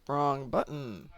Wrong button.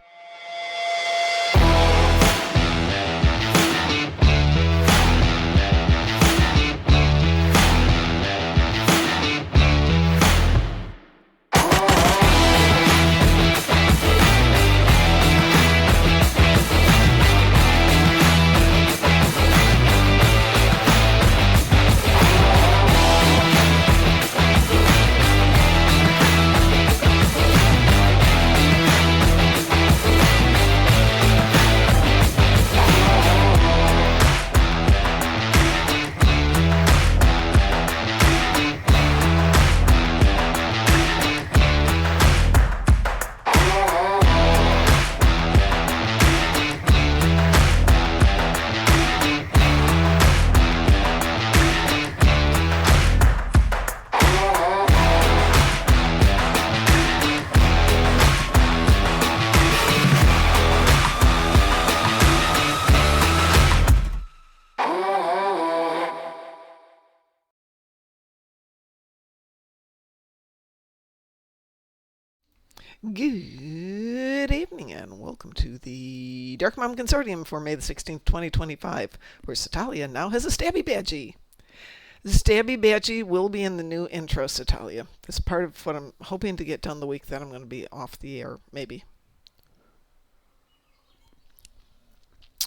Good evening and welcome to the Darkmom Consortium for May the 16th, 2025, where Satalia now has a Stabby Badgie. The Stabby Badgie will be in the new intro, Satalia. This is part of what I'm hoping to get done the week that I'm going to be off the air, maybe.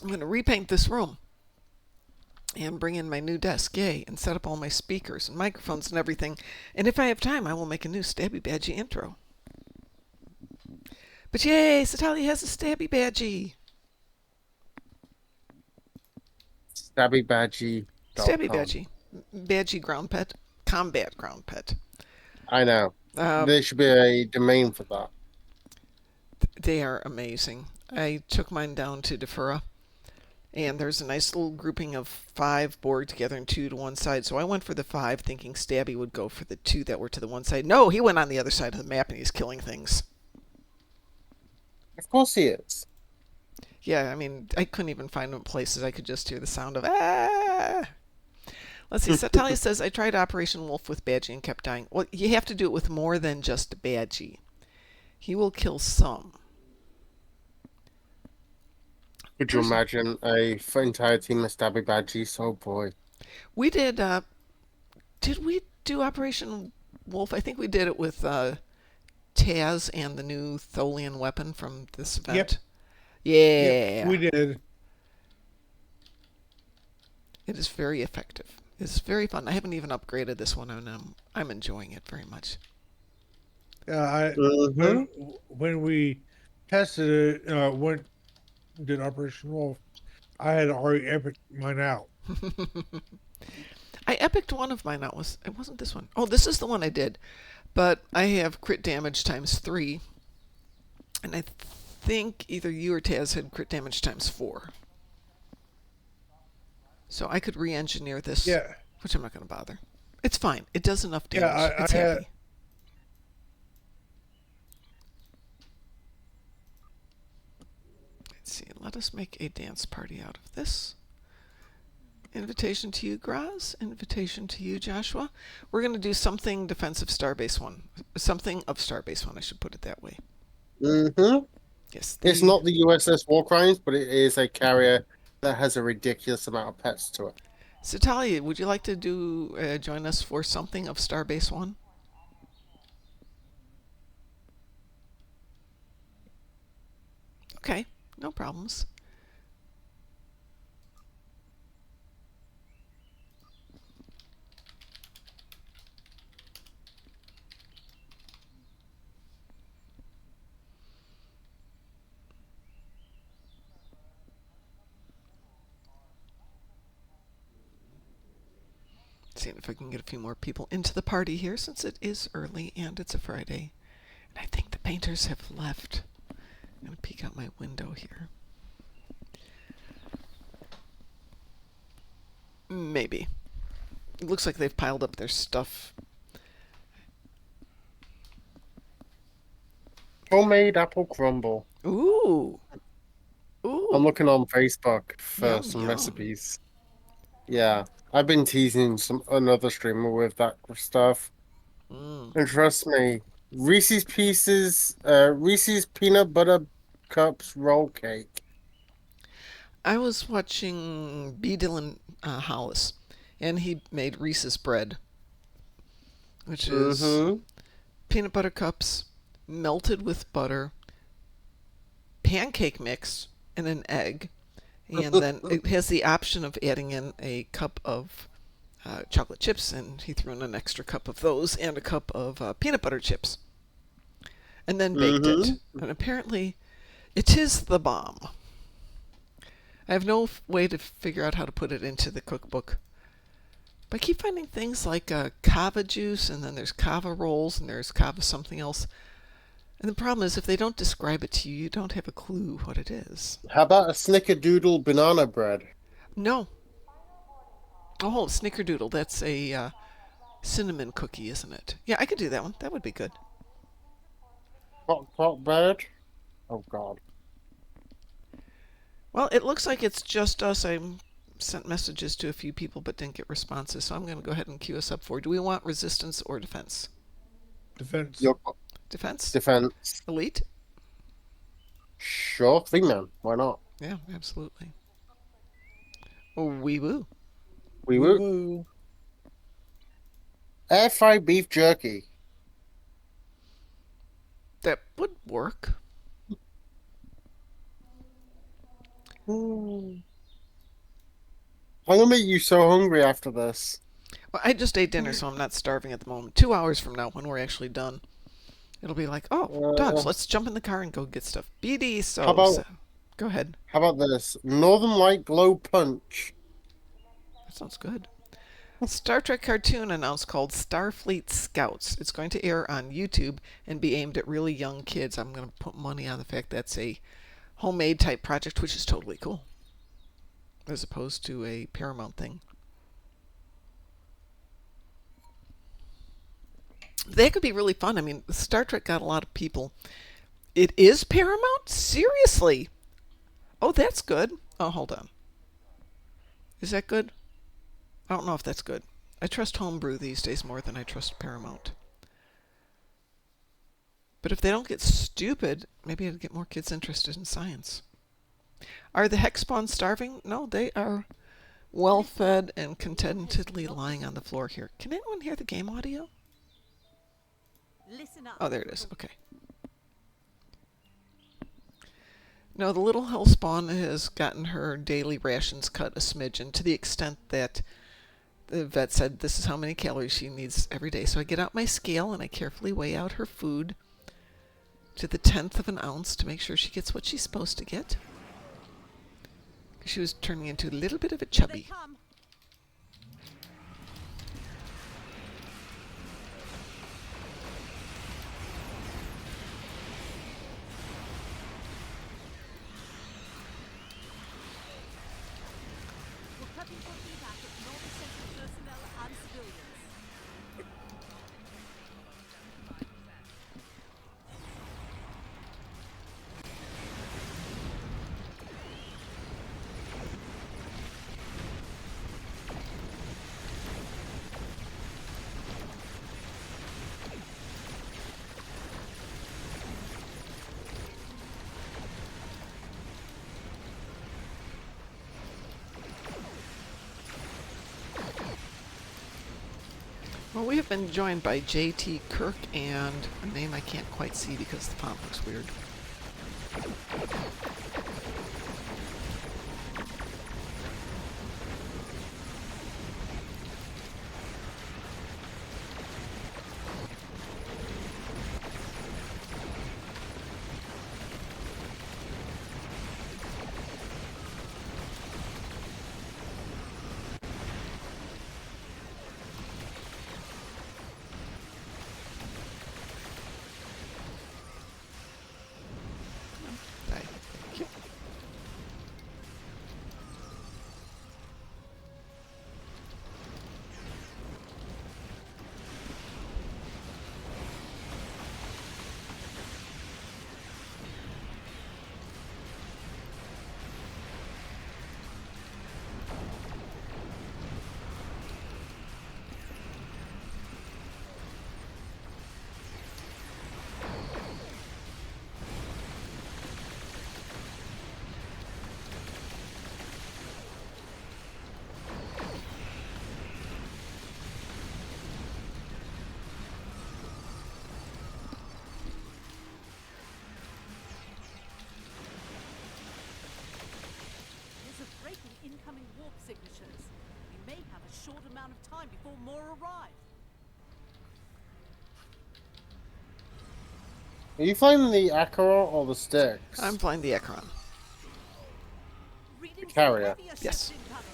I'm going to repaint this room and bring in my new desk, yay, and set up all my speakers and microphones and everything. And if I have time, I will make a new Stabby Badgie intro. But yay, Satalia has a Stabby Badgie. Stabby Badgie. Stabby Badgie. Badgie ground pet. Combat ground pet. I know. There should be a domain for that. They are amazing. I took mine down to Defura, and there's a nice little grouping of 5 board together and 2 to one side. So I went for the 5, thinking Stabby would go for the 2 that were to the one side. No, he went on the other side of the map, and he's killing things. Of course he is. Yeah, I mean, I couldn't even find places I could just hear the sound of ah. Let's see. Satalia says, I tried Operation Wolf with Badgie and kept dying. Well, you have to do it with more than just Badgie. He will kill some. Could you imagine a entire team of Stabby Badgies? Oh boy. We did we do Operation Wolf? I think we did it with Taz and the new Tholian weapon from this event. Yep. Yeah. Yep, we did. It is very effective. It's very fun. I haven't even upgraded this one, and I'm enjoying it very much. When we tested it, did Operation Wolf, I had already epic mine out. I epicked one of mine out. It wasn't this one. Oh, this is the one I did. But I have crit damage times 3. And I think either you or Taz had crit damage times 4. So I could re-engineer this, which I'm not going to bother. It's fine. It does enough damage. It's heavy. Let's see. Let us make a dance party out of this. Invitation to you, Graz. Invitation to you, Joshua. We're going to do something defensive Starbase 1. Something of Starbase 1, I should put it that way. Mm-hmm. Yes. It's not the USS War Crimes, but it is a carrier that has a ridiculous amount of pets to it. So, Talia, would you like to join us for something of Starbase 1? Okay, no problems. Seeing if I can get a few more people into the party here, since it is early and it's a Friday. And I think the painters have left. I'm going to peek out my window here. Maybe. It looks like they've piled up their stuff. Homemade apple crumble. Ooh. Ooh. I'm looking on Facebook for some recipes. Yeah. I've been teasing another streamer with that stuff. And trust me, Reese's peanut butter cups roll cake. I was watching B. Dylan Hollis, and he made Reese's bread, which is Mm-hmm. peanut butter cups melted with butter, pancake mix, and an egg. And then it has the option of adding in a cup of chocolate chips, and he threw in an extra cup of those and a cup of peanut butter chips, and then baked it. Mm-hmm. And apparently, it is the bomb. I have no way to figure out how to put it into the cookbook. But I keep finding things like kava juice, and then there's kava rolls, and there's kava something else. And the problem is, if they don't describe it to you, you don't have a clue what it is. How about a snickerdoodle banana bread? No. Oh, snickerdoodle. That's a cinnamon cookie, isn't it? Yeah, I could do that one. That would be good. Hot bread? Oh God. Well, it looks like it's just us. I sent messages to a few people but didn't get responses, so I'm going to go ahead and queue us up for. Do we want resistance or defense? Defense. Your Defense? defense. Elite? Sure thing, man. Why not? Yeah, absolutely. Oh, wee woo. We will. Woo-woo. Air fried beef jerky. That would work. I'm gonna make you so hungry after this. Well, I just ate dinner, so I'm not starving at the moment. 2 hours from now, when we're actually done, it'll be like, oh, dogs, Uh, let's jump in the car and go get stuff. BD, how about go ahead. how about this? Northern Light Glow Punch. That sounds good. Star Trek cartoon announced called Starfleet Scouts. It's going to air on YouTube and be aimed at really young kids. I'm going to put money on the fact that's a homemade type project, which is totally cool, as opposed to a Paramount thing. That could be really fun. I mean, Star Trek got a lot of people. It is Paramount? Seriously? Oh, that's good. Oh, hold on. Is that good? I don't know if that's good. I trust Homebrew these days more than I trust Paramount. But if they don't get stupid, maybe it'll get more kids interested in science. Are the Hexspawns starving? No, they are well fed and contentedly lying on the floor here. Can anyone hear the game audio? Listen up. Oh, there it is. Okay. No, the little hellspawn has gotten her daily rations cut a smidgen to the extent that the vet said this is how many calories she needs every day. So I get out my scale and I carefully weigh out her food to the 10th of an ounce to make sure she gets what she's supposed to get. She was turning into a little bit of a They chubby. come. We're prepping for evac of Northern Central personnel and civilians. Well, we have been joined by J.T. Kirk and a name I can't quite see because the font looks weird. Thank you. short amount of time before more arrive. Are you flying the Acheron or the sticks? I'm flying the Acheron. Readings carrier. of heavier Yes. ships incoming.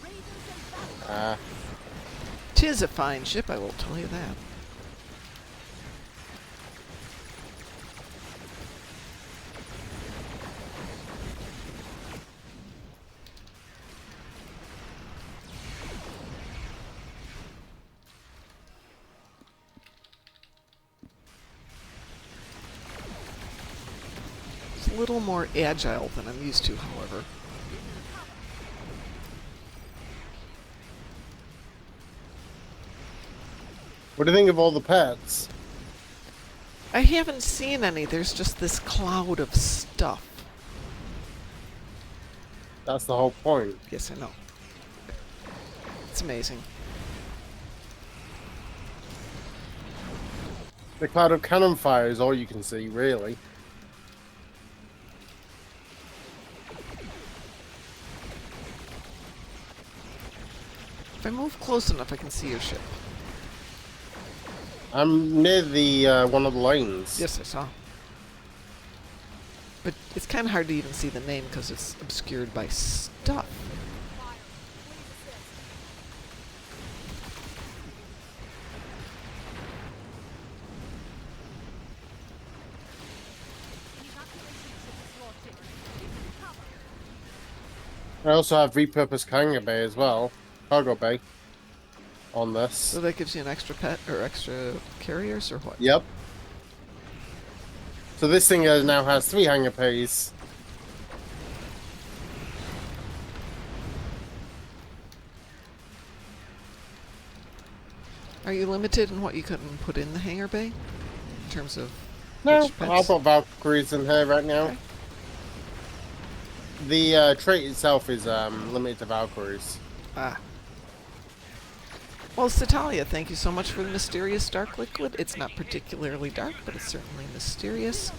Raiders and battle. Tis a fine ship, I will tell you that. It's a little more agile than I'm used to, however. What do you think of all the pets? I haven't seen any. There's just this cloud of stuff. That's the whole point. Yes, I know. It's amazing. The cloud of cannon fire is all you can see, really. If I move close enough, I can see your ship. I'm near the one of the lanes. Yes, I saw. But it's kind of hard to even see the name because it's obscured by stuff. I also have repurposed hangar bay as well, cargo bay, on this. So that gives you an extra pet or extra carriers or what? Yep. So this thing now has 3 hangar bays. Are you limited in what you can put in the hangar bay? In terms of No, which pets? I've got Valkyries in here right now. Okay. The trait itself is limited to Valkyries. Ah. Well, Cetalia, thank you so much for the mysterious dark liquid. It's not particularly dark, but it's certainly mysterious.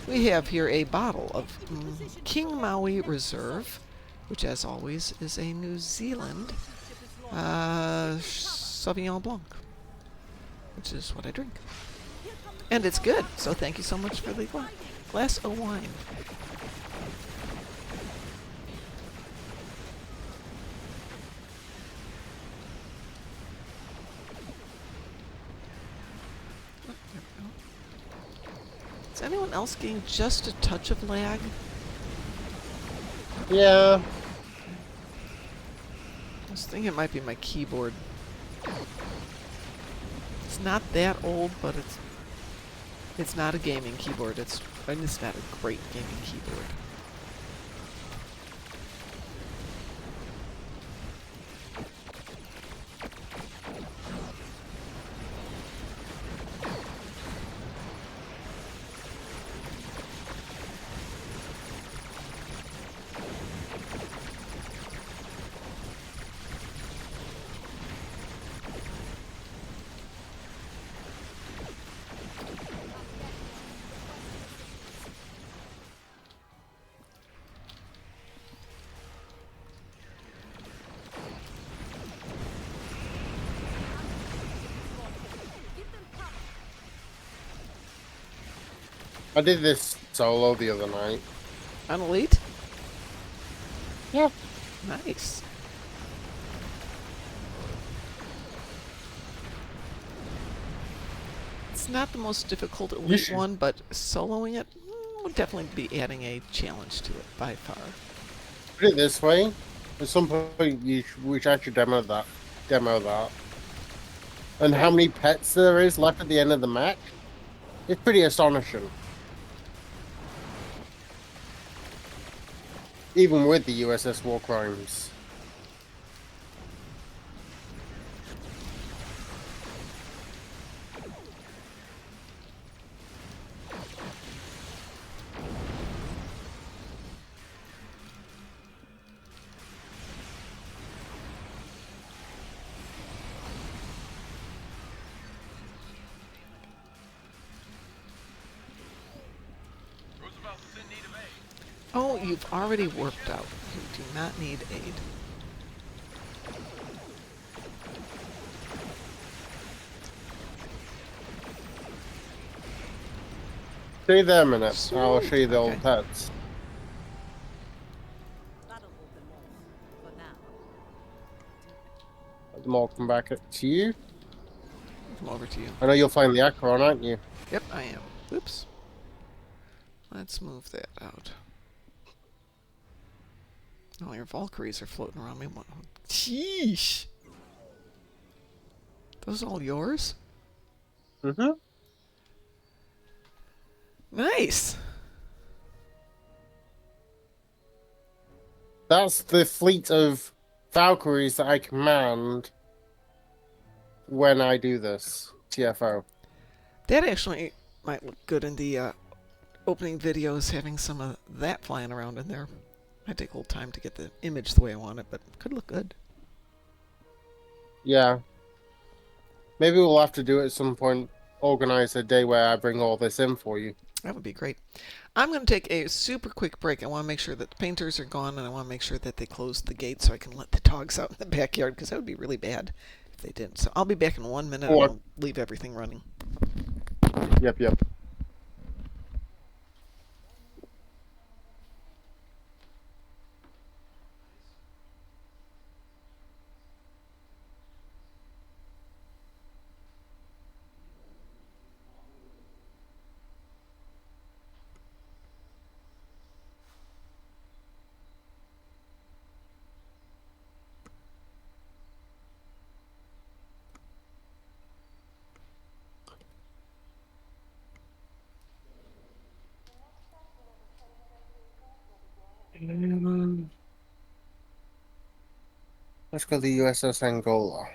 We have here a bottle of King Maui Reserve, which, as always, is a New Zealand Sauvignon Blanc, which is what I drink. And it's good, so thank you so much for the glass of wine. Is anyone else getting just a touch of lag? Yeah. I was thinking it might be my keyboard. It's not that old, but it's not a gaming keyboard. It's not a great gaming keyboard. I did this solo the other night. On Elite? Yeah. Nice. It's not the most difficult Elite should- one, but soloing it would definitely be adding a challenge to it by far. Put it this way. At some point, we should actually demo that. And how many pets there is left at the end of the match? It's pretty astonishing. Even with the USS War Crimes. Oh, you've already warped out. You do not need aid. show you them in a minute. I'll Sweet. show you the Okay. old pets. That'll hold them off for now. Let them all come back to you. Come over to you. I know you'll find the Acheron, aren't you? Yep, I am. Oops. Let's move that out. Oh, your Valkyries are floating around me. Sheesh. Those all yours? Mm-hmm. Nice. That's the fleet of Valkyries that I command when I do this TFO. That actually might look good in the opening videos, having some of that flying around in there. Might take a little time to get the image the way I want it, but could look good. Yeah. Maybe we'll have to do it at some point. Organize a day where I bring all this in for you. That would be great. I'm going to take a super quick break. I want to make sure that the painters are gone, and I want to make sure that they close the gate so I can let the dogs out in the backyard, because that would be really bad if they didn't. So I'll be back in 1 minute, and Or- I'll leave everything running. Yep. Let's go to the USS Angola.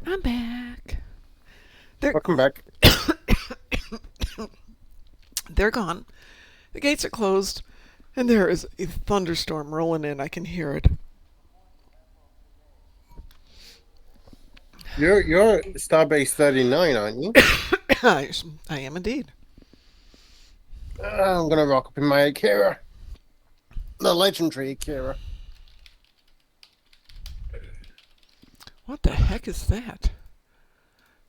I'm back. Welcome back. They're gone. The gates are closed, and there is a thunderstorm rolling in. I can hear it. You're Starbase 39, aren't you? I am indeed. I'm gonna rock up in my Akira. The legendary Akira. What the heck is that?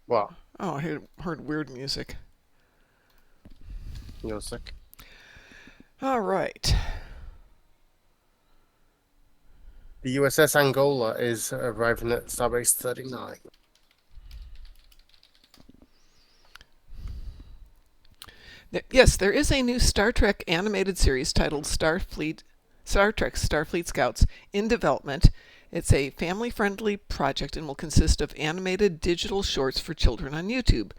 Well, Oh, I heard weird music. you're sick. All right. The USS Angola is arriving at Starbase 39. Yes, there is a new Star Trek animated series titled Star Trek Starfleet Scouts in development. It's a family-friendly project and will consist of animated digital shorts for children on YouTube.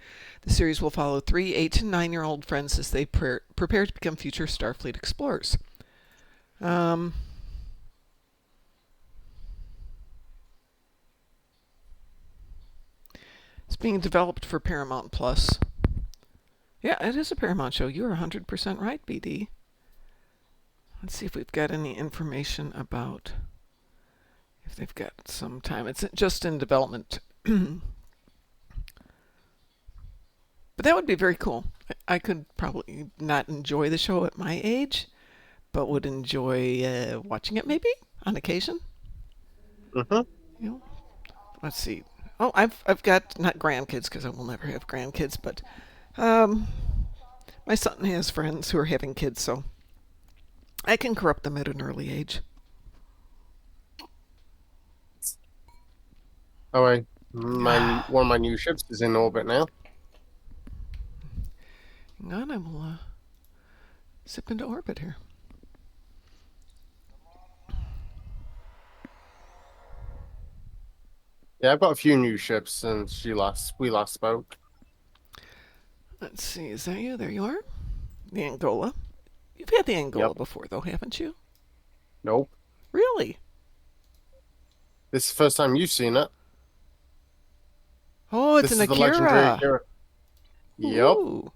The series will follow 3 8 to 9-year-old friends as they prepare to become future Starfleet explorers. It's being developed for Paramount Plus. Yeah, it is a Paramount show. You're 100% right, BD. Let's see if we've got any information about if they've got some time. It's just in development. But that would be very cool. I could probably not enjoy the show at my age, but would enjoy watching it maybe on occasion. Mm-hmm. You know, let's see. Oh, I've got not grandkids because I will never have grandkids, but my son has friends who are having kids, so I can corrupt them at an early age. Oh, one of my new ships is in orbit now. Hang on, I will zip into orbit here. Yeah, I've got a few new ships since we last spoke. Let's see, is that you? There you are. The Angola. You've had the Angola Yep. before, though, haven't you? Nope. Really? This is the first time you've seen it. Oh, it's This an is the legendary Akira. Akira. Yep. Ooh.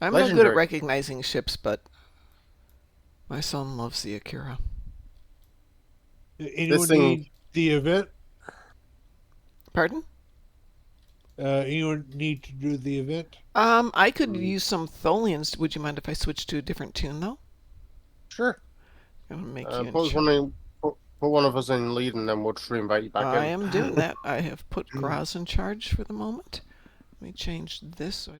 I'm no good at Legendary. recognizing ships, but my son loves the Akira. Anyone thing- need the event? Pardon? Anyone need to do the event? I could use some Tholians. Would you mind if I switch to a different tune, though? Sure. I'm gonna make you in Put one of us in lead, and then we'll just invite you back I in. am doing that. I have put Graz in charge for the moment. Let me change this. So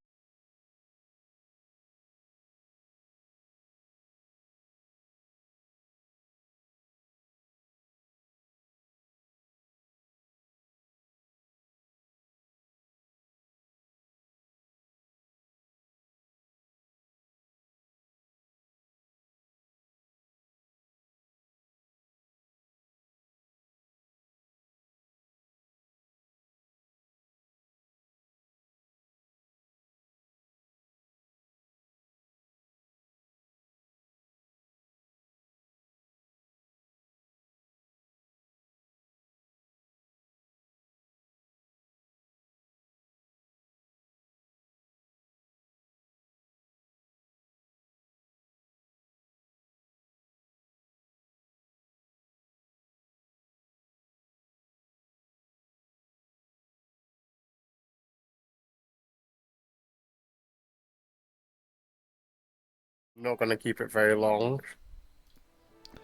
I'm not gonna keep it very long.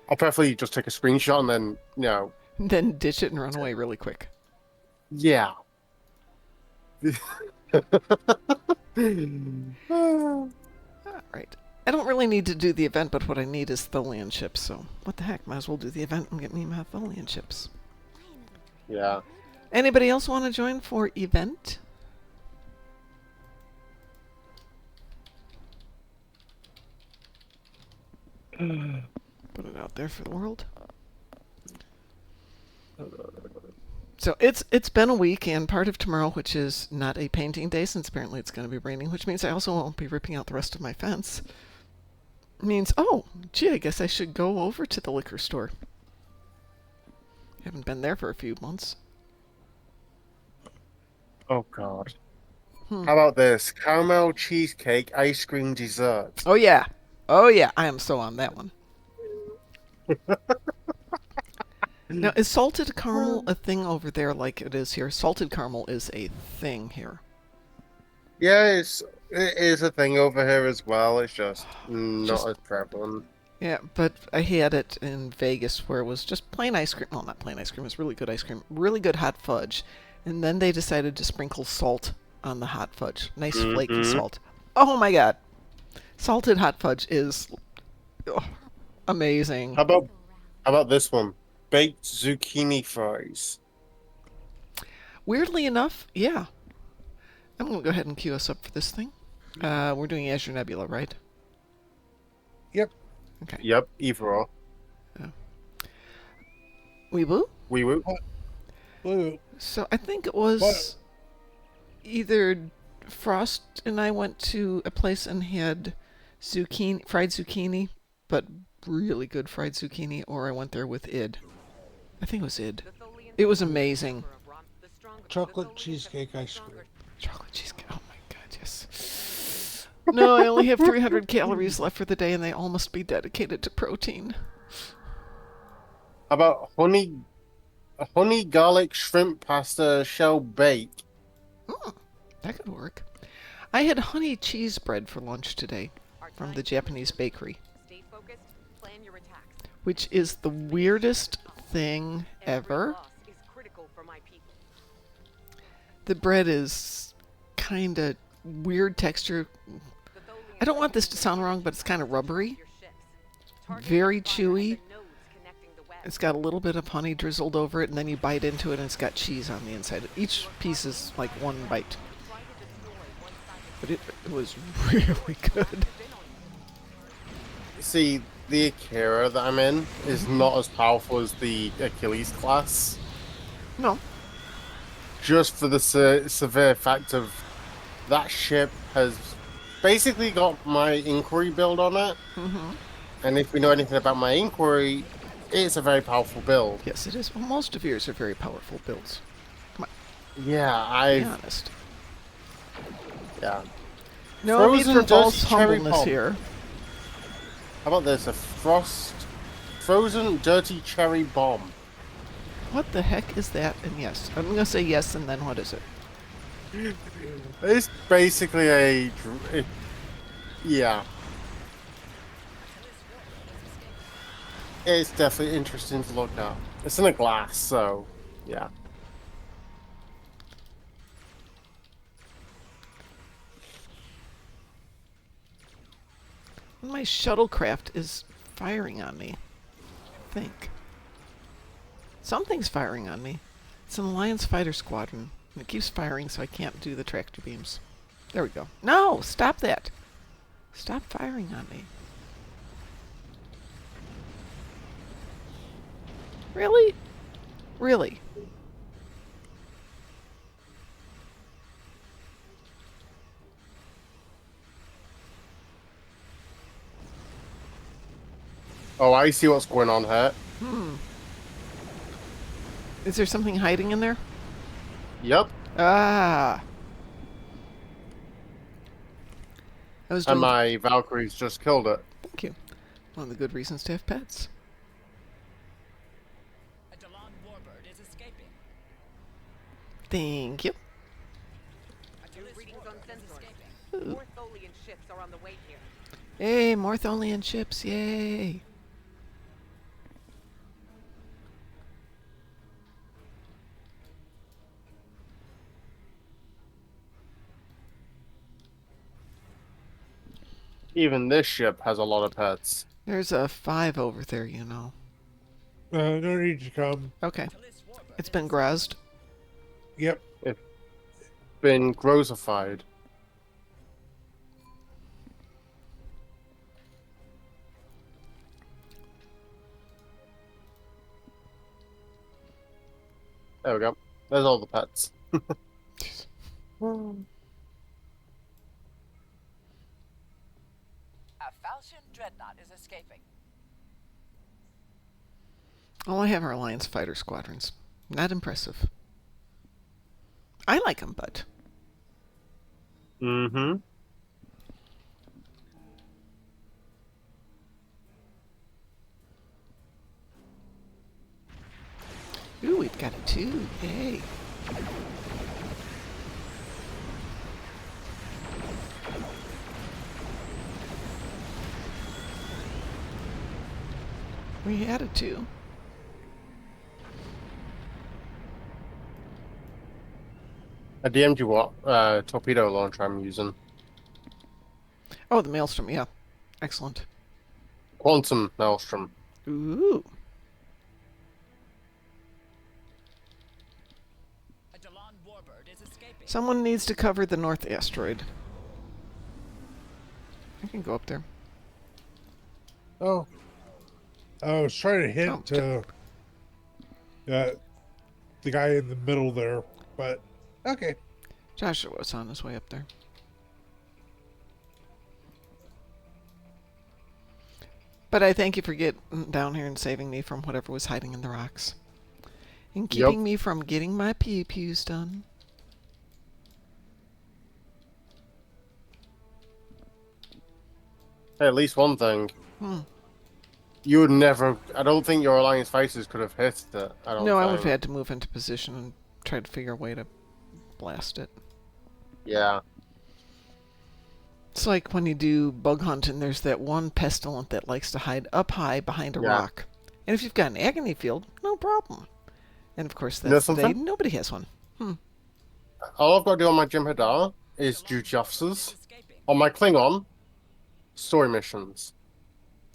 I'll preferably just take a screenshot and then, then ditch it and run away really quick. yeah. All right. I don't really need to do the event, but what I need is Tholian ships. So what the heck? Might as well do the event and get me my Tholian ships. Yeah. Anybody else want to join for event? Put it out there for the world. So it's been a week and part of tomorrow, which is not a painting day since apparently it's going to be raining, which means I also won't be ripping out the rest of my fence. Means, oh, gee, I guess I should go over to the liquor store. Haven't been there for a few months. Oh God. How about this? Caramel cheesecake ice cream dessert. Oh yeah. Oh yeah, I am so on that one. Now, is salted caramel a thing over there like it is here? Salted caramel is a thing here. Yeah, it is a thing over here as well. It's just not as prevalent. Yeah, but I had it in Vegas where it was just plain ice cream. Well, not plain ice cream. It was really good ice cream. Really good hot fudge. And then they decided to sprinkle salt on the hot fudge. Nice flaky salt. Oh my god. Salted hot fudge is amazing. How about this one? Baked zucchini fries. Weirdly enough, yeah. I'm going to go ahead and queue us up for this thing. We're doing Azure Nebula, right? Yep. Okay. Yep, either or. Weeboo? Wee woo. Blue. So I think it was either Frost and I went to a place and had fried zucchini, but really good fried zucchini, or I went there with Id. I think it was Id. It was amazing. Chocolate cheesecake ice cream. Chocolate cheesecake. Oh my god, yes. No, I only have 300 calories left for the day, and they all must be dedicated to protein. How about honey garlic shrimp pasta shell bake? That could work. I had honey cheese bread for lunch today from the Japanese bakery, which is the weirdest thing ever. The bread is kind of weird texture. I don't want this to sound wrong, but it's kind of rubbery. Very chewy. It's got a little bit of honey drizzled over it, and then you bite into it, and it's got cheese on the inside. Each piece is like one bite. But it was really good. See, the Akira that I'm in is not as powerful as the Achilles class. No. Just for the severe fact of that ship has basically got my inquiry build on it. Mm-hmm. And if we know anything about my inquiry, it's a very powerful build. Yes, it is. Well, most of yours are very powerful builds. Yeah, Be honest. Yeah. No need for Frozen false dirty cherry humbleness bomb. here. How about this? A frozen dirty cherry bomb. What the heck is that? And yes. I'm going to say yes, and then what is it? It's basically yeah. It's definitely interesting to look at. It's in a glass, so yeah. My shuttlecraft is firing on me. I think. Something's firing on me. It's an Alliance fighter squadron. And it keeps firing, so I can't do the tractor beams. There we go. No! Stop that! Stop firing on me. Really? Really? Oh, I see what's going on here. Is there something hiding in there? Yep. Ah! I was And doing... my Valkyries just killed it. Thank you. One of the good reasons to have pets. A Delon warbird is escaping. Thank you. New readings on sensors. Ooh. More Tholian ships are on the way here. Yay, more Tholian ships, yay! Even this ship has a lot of pets. There's a 5 over there, you know. No need to come. Okay. It's been groused. Yep. Been grossified. There we go. There's all the pets. A Falchion dreadnought is escaping. All I have are Alliance fighter squadrons. Not impressive. I like them, but... Mm-hmm. Ooh, we've got a 2. Yay. We had a 2. I DM'd you what torpedo launcher I'm using. Oh, the Maelstrom, yeah. Excellent. Quantum Maelstrom. Ooh. A Delon warbird is escaping. Someone needs to cover the North Asteroid. I can go up there. Oh. I was trying to hit the guy in the middle there, but okay. Joshua was on his way up there. But I thank you for getting down here and saving me from whatever was hiding in the rocks. And keeping me from getting my pew-pews done. Hey, at least one thing. Hmm. You would never... I don't think your Alliance fighters could have hit it. No, I would have had to move into position and try to figure a way to blast it. Yeah. It's like when you do bug hunt and there's that one pestilent that likes to hide up high behind a rock. And if you've got an agony field, no problem. And of course, that's today. Nobody has one. All I've got to do on my Jem'Hadar is duty officers. On my Klingon, story missions.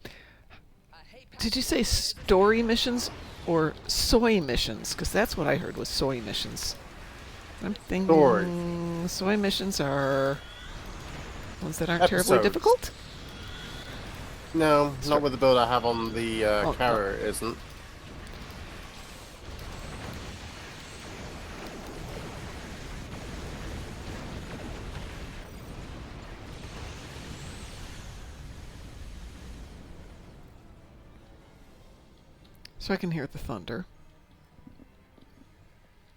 A Did you say story missions or soy missions? Because that's what I heard was soy missions. I'm thinking Story. soy missions are ones that aren't terribly Episodes. difficult. No, Stor- not with the build I have on the Oh, carrier, it isn't. So I can hear the thunder.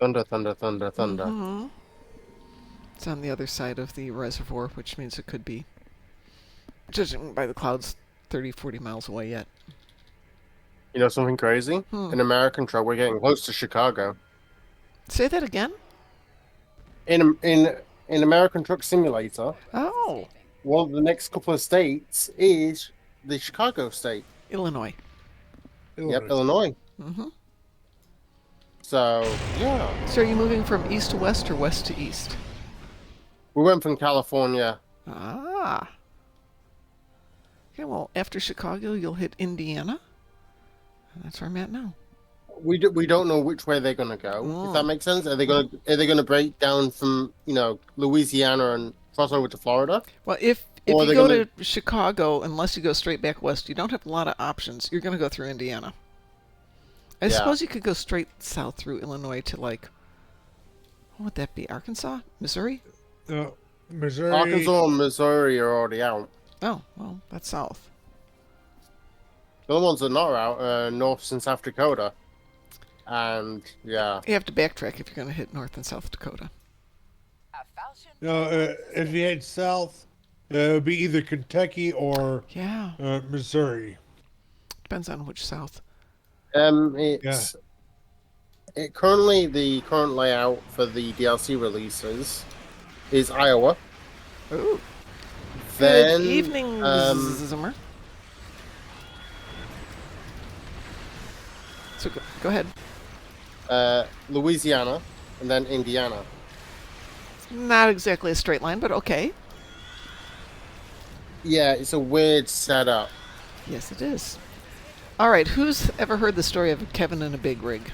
Thunder, thunder, thunder, thunder. Mhm. It's on the other side of the reservoir, which means it could be, judging by the clouds, 30, 40 miles away yet. You know something crazy? In American truck, we're getting close to Chicago. Say that again? In American Truck Simulator, Oh, one of the next couple of states is the Chicago state. Illinois. Yep, Illinois. Mm-hmm. So yeah, So are you moving from east to west or west to east? we went from California. Ah. Okay, well, after Chicago, you'll hit Indiana. And that's where I'm at now. We don't know which way they're gonna go. If that makes sense, are they gonna break down from Louisiana and cross over to Florida? Well, if Or you they're go gonna- to Chicago, unless you go straight back west, you don't have a lot of options. You're going to go through Indiana. I Yeah. suppose you could go straight south through Illinois to, like, what would that be? Arkansas? Missouri? Missouri. Arkansas and Missouri are already out. Oh, well, that's south. The other ones that are not out are North and South Dakota. And yeah, You have to backtrack if you're going to hit North and South Dakota. A falchion If you head south, it would be either Kentucky or Yeah, Missouri. depends on which south. it's it currently the current layout for the DLC releases is Iowa. Ooh. Then Good evening, Zimmer. So go ahead. Louisiana, and then Indiana. Not exactly a straight line, but okay. Yeah, it's a weird setup. Yes, it is. All right, who's ever heard the story of Kevin in a big rig?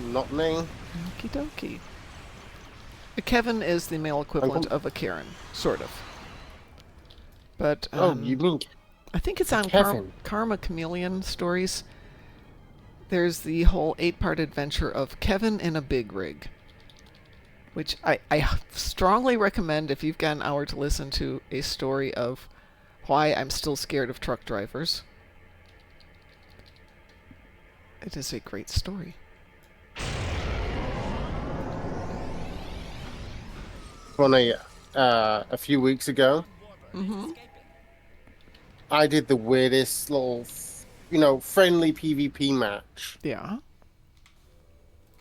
Not me. Okie dokie. A Kevin is the male equivalent of a Karen, sort of. But You mean I think it's on Kevin. Karma Chameleon Stories. There's the whole 8-part adventure of Kevin in a big rig, which I strongly recommend if you've got an hour to listen to a story of why I'm still scared of truck drivers. It is a great story. funny? A few weeks ago, I did the weirdest little, friendly PvP match. Yeah.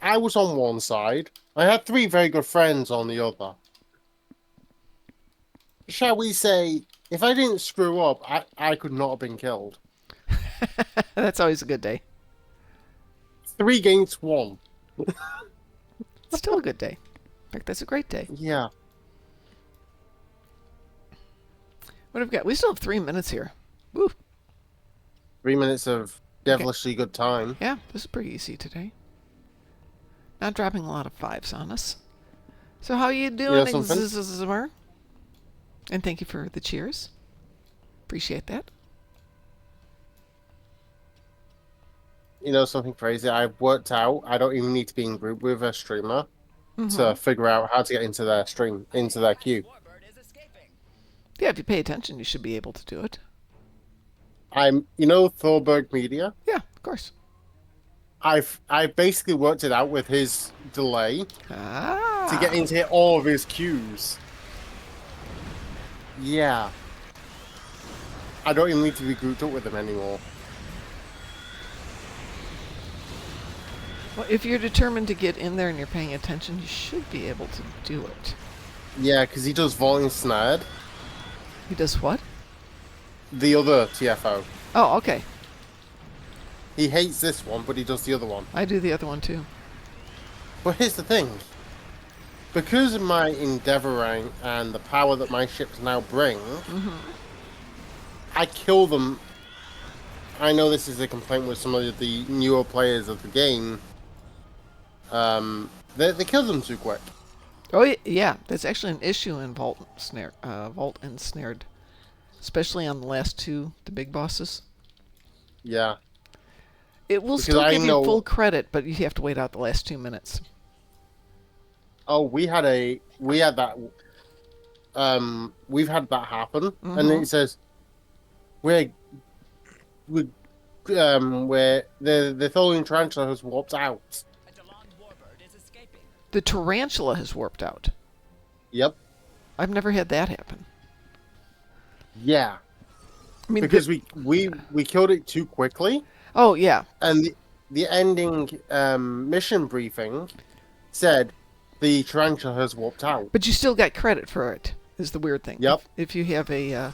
I was on one side. I had 3 very good friends on the other. Shall we say, if I didn't screw up, I could not have been killed. That's always a good day. 3 against 1. It's still a good day. In fact, that's a great day. Yeah. What have we got? We still have 3 minutes here. Woo. 3 minutes of devilishly good time. Yeah, this is pretty easy today. Not dropping a lot of 5s on us. So how you doing, something? Zimmer? And thank you for the cheers. Appreciate that. You know something crazy? I've worked out I don't even need to be in group with a streamer to figure out how to get into their stream, into their queue. Yeah, if you pay attention, you should be able to do it. Thorberg Media? Yeah, of course. I basically worked it out with his delay Ah. to get into all of his queues. Yeah. I don't even need to be grouped up with him anymore. Well, if you're determined to get in there and you're paying attention, you should be able to do it. Yeah, because he does Volume Snared, He does what? the other TFO. Oh, okay. He hates this one, but he does the other one. I do the other one too. But here's the thing. Because of my Endeavor rank and the power that my ships now bring, I kill them. I know this is a complaint with some of the newer players of the game. They kill them too quick. Oh yeah, that's actually an issue in Vault and Snared, especially on the last two, the big bosses. Yeah, It will because still I give you know. full credit, but you have to wait out the last 2 minutes. Oh, we had that. We've had that happen, and Mhm. it says we're where the Tholian tarantula has warped out. A Dalan warbird is escaping. The tarantula has warped out. Yep. I've never had that happen. Yeah. I mean, Because we killed it too quickly, oh yeah, and the ending mission briefing said the tarantula has warped out. but you still got credit for it. Is the weird thing. Yep. If you have a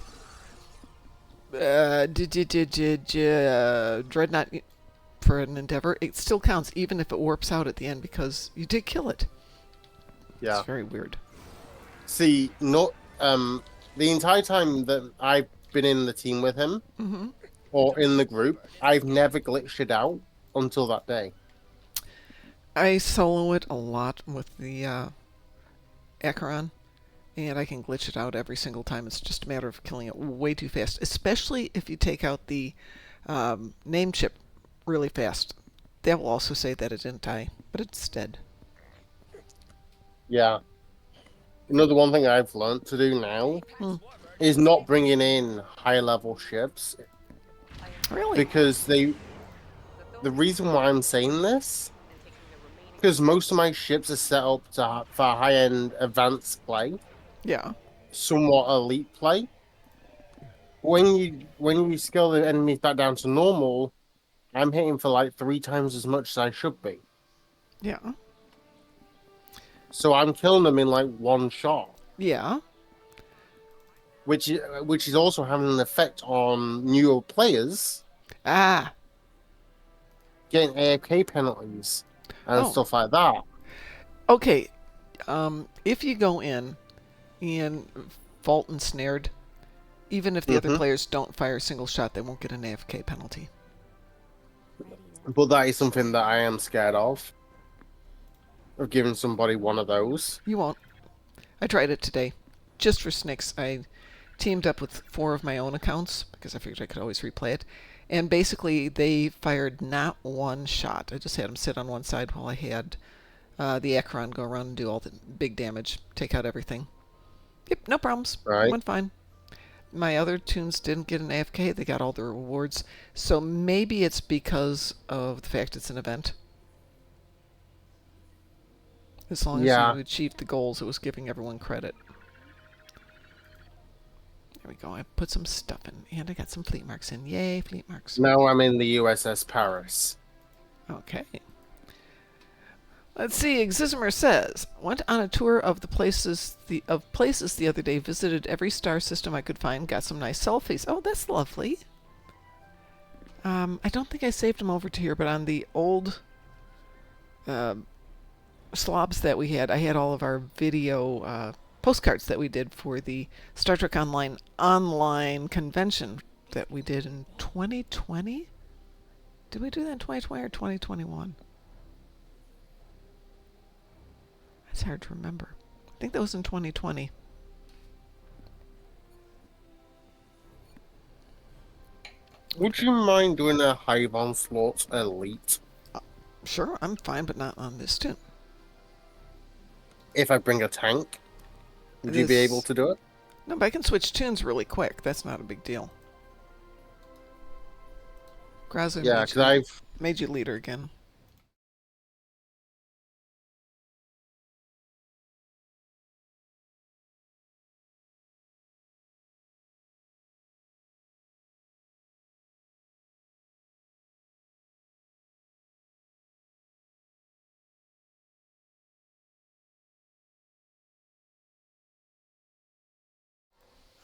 dreadnought for an endeavor, it still counts even if it warps out at the end because you did kill it. Yeah. It's very weird. See, not the entire time that I've been in the team with him or in the group, I've never glitched it out until that day. I solo it a lot with the Acheron, and I can glitch it out every single time. It's just a matter of killing it way too fast, especially if you take out the name chip really fast. That will also say that it didn't die, but it's dead. Yeah. You know, the one thing I've learned to do now is not bringing in high level ships Really? because the reason why I'm saying this because most of my ships are set up for high end advanced play, Yeah. somewhat elite play. When you scale the enemies back down to normal, I'm hitting for like 3 times as much as I should be. Yeah. So I'm killing them in like one shot. Yeah. Which is also having an effect on newer players Ah. getting AFK penalties and Oh. stuff like that. Okay. If you go in Vault and Snared, even if the other players don't fire a single shot, they won't get an AFK penalty. But that is something that I am scared of giving somebody one of those. You won't. I tried it today. Just for Snicks, I teamed up with 4 of my own accounts because I figured I could always replay it. And basically, they fired not one shot. I just had them sit on one side while I had the Acheron go around and do all the big damage, take out everything. Yep, no problems. Right. Went fine. My other tunes didn't get an AFK. They got all the rewards. So maybe it's because of the fact it's an event. As long as you achieved the goals, it was giving everyone credit. There we go. I put some stuff in, and I got some fleet marks in. Yay, fleet marks. Now I'm in the USS Paris. Okay. Let's see. Exismer says, went on a tour of places the other day. Visited every star system I could find. Got some nice selfies. Oh, that's lovely. I don't think I saved them over to here, but on the old slobs that we had, I had all of our video postcards that we did for the Star Trek online convention that we did in 2020. Did we do that in 2020 or 2021? It's hard to remember. I think that was in 2020. Would you mind doing a Hive Onslaught Elite? Sure, I'm fine, but not on this tune. If I bring a tank, would you be able to do it? No, but I can switch tunes really quick. That's not a big deal. Grazo Yeah, because I've made you leader again.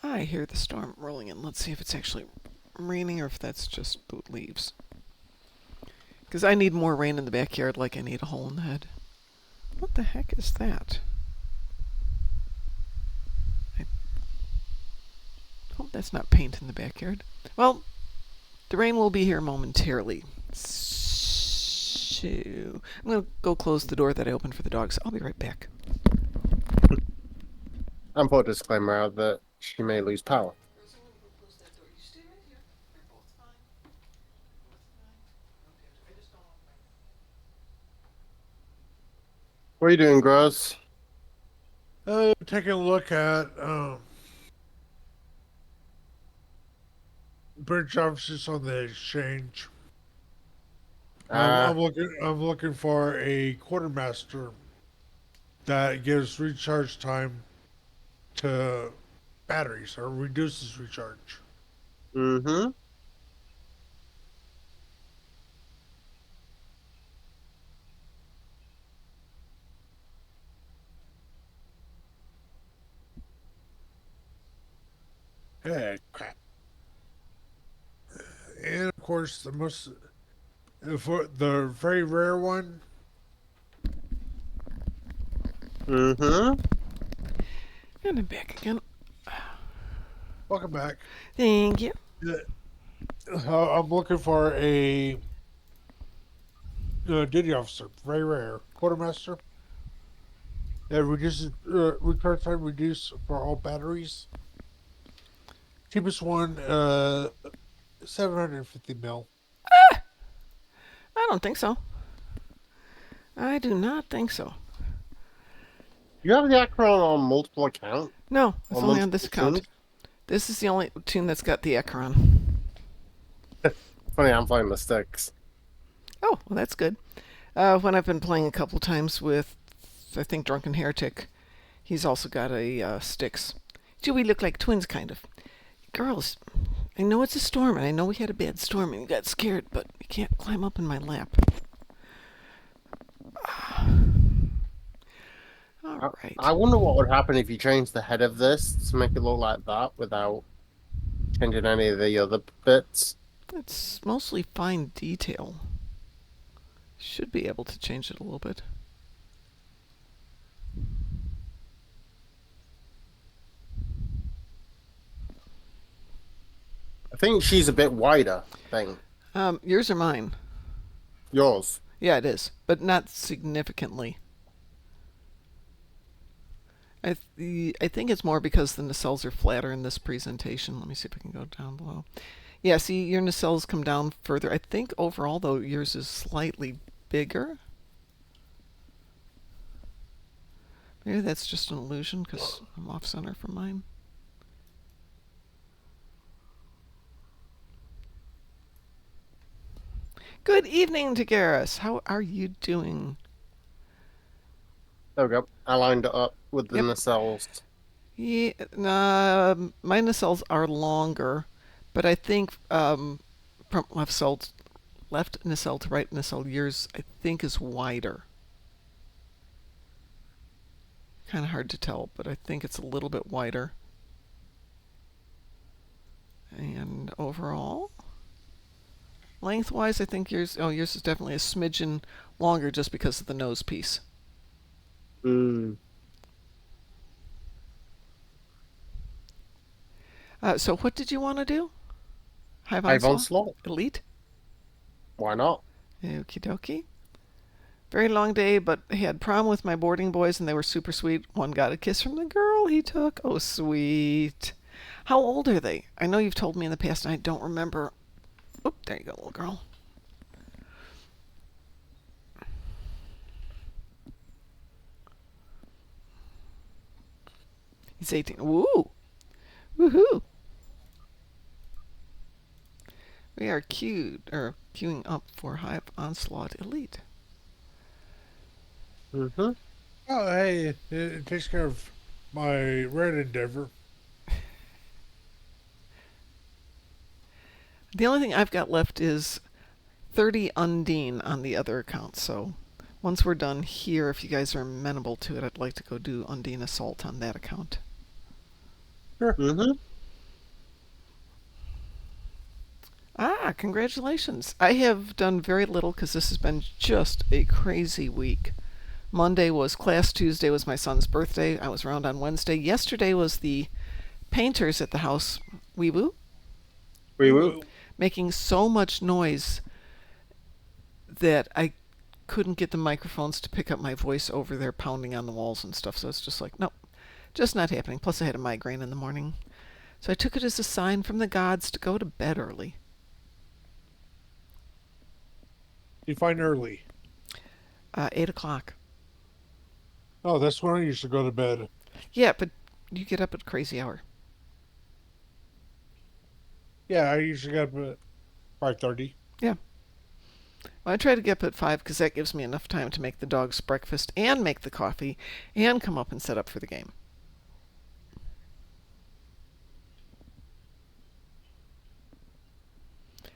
I hear the storm rolling in. Let's see if it's actually raining or if that's just the leaves. Because I need more rain in the backyard like I need a hole in the head. What the heck is that? I hope That's not paint in the backyard. Well, the rain will be here momentarily. So I'm going to go close the door that I opened for the dogs. I'll be right back. And put a disclaimer out that she may lose power. What are you doing, Gross? Taking a look at bridge offices on the exchange. I'm looking for a quartermaster that gives recharge time to batteries or reduces recharge. Mm-hmm. Crap. And of course, for the very rare one. Mm-hmm. And I'm back again. Welcome back. Thank you. I'm looking for a duty officer, very rare quartermaster. That reduces recharge time reduced for all batteries. Cheapest one, 750 mil. I don't think so. I do not think so. You have the Acheron on multiple accounts? No, it's On only on this multiple account. tunes? This is the only tune that's got the Acheron. Funny, I'm playing the sticks. Oh, well, that's good. When I've been playing a couple times with, I think, Drunken Heretic, he's also got a Styx. Do we look like twins, kind of? Girls, I know it's a storm, and I know we had a bad storm, and you got scared, but you can't climb up in my lap. All right. I wonder what would happen if you changed the head of this to make it look like that without changing any of the other bits. It's mostly fine detail. Should be able to change it a little bit. I think she's a bit wider, I think. Yours or mine? Yours. Yeah, it is, but not significantly. I think it's more because the nacelles are flatter in this presentation. Let me see if I can go down below. Yeah, see, your nacelles come down further. I think overall, though, yours is slightly bigger. Maybe that's just an illusion because I'm off center from mine. Good evening, Tagaris. How are you doing? There we go. I lined it up with the Yep. nacelles. Yeah, my nacelles are longer, but I think from left nacelle to right nacelle, yours I think is wider. Kind of hard to tell, but I think it's a little bit wider. And overall, lengthwise, I think yours is definitely a smidgen longer just because of the nose piece. So what did you want to do? Hive Onslaught? Elite? Why not? Okie dokie. Very long day, but I had prom with my boarding boys and they were super sweet. One got a kiss from the girl he took. Oh, sweet. How old are they? I know you've told me in the past and I don't remember. Oop, there you go, little girl. He's 18. Woo! Woohoo! We are queuing up for Hive Onslaught Elite. Mm-hmm. Oh, hey, it takes care of my red endeavor. The only thing I've got left is 30 Undine on the other account, so once we're done here, if you guys are amenable to it, I'd like to go do Undine Assault on that account. Sure. Mm-hmm. Congratulations. I have done very little because this has been just a crazy week. Monday was class, Tuesday was my son's birthday. I was around on Wednesday. Yesterday was the painters at the house Wee woo? We will. Making so much noise that I couldn't get the microphones to pick up my voice over there pounding on the walls and stuff. So it's just like, nope, just not happening. Plus, I had a migraine in the morning. So I took it as a sign from the gods to go to bed early. Define early. 8 o'clock. Oh, that's when I used to go to bed. Yeah, but you get up at a crazy hour. Yeah, I usually get up at 5:30. Well, I try to get up at 5 because that gives me enough time to make the dogs breakfast and make the coffee and come up and set up for the game.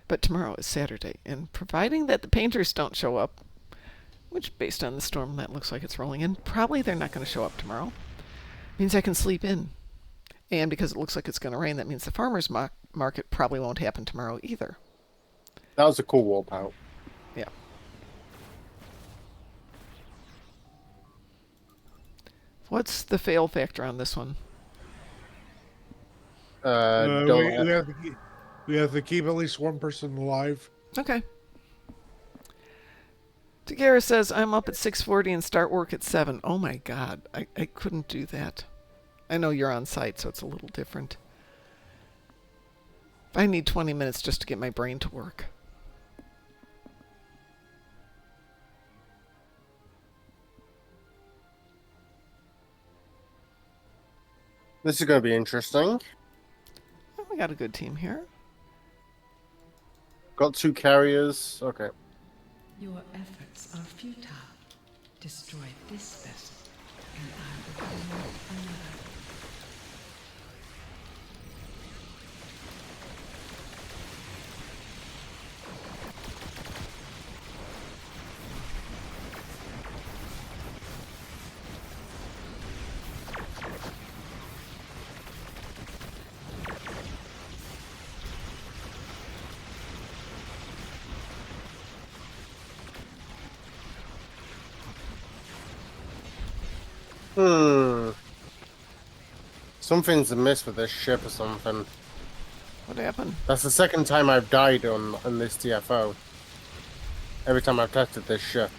But tomorrow is Saturday, and providing that the painters don't show up, which based on the storm that looks like it's rolling in, probably they're not going to show up tomorrow, means I can sleep in. And because it looks like it's going to rain, that means the farmer's market probably won't happen tomorrow either. That was a cool warp out. Yeah. What's the fail factor on this one? Don't We have to keep at least one person alive. Okay. Tagara says, I'm up at 6:40 and start work at 7. Oh my god, I couldn't do that. I know you're on site, so it's a little different. I need 20 minutes just to get my brain to work. This is going to be interesting. Oh, we got a good team here. Got 2 carriers. Okay. Your efforts are futile. Destroy this vessel, and I will remove another. Something's amiss with this ship or something. What happened? That's the second time I've died on this TFO. Every time I've tested this ship.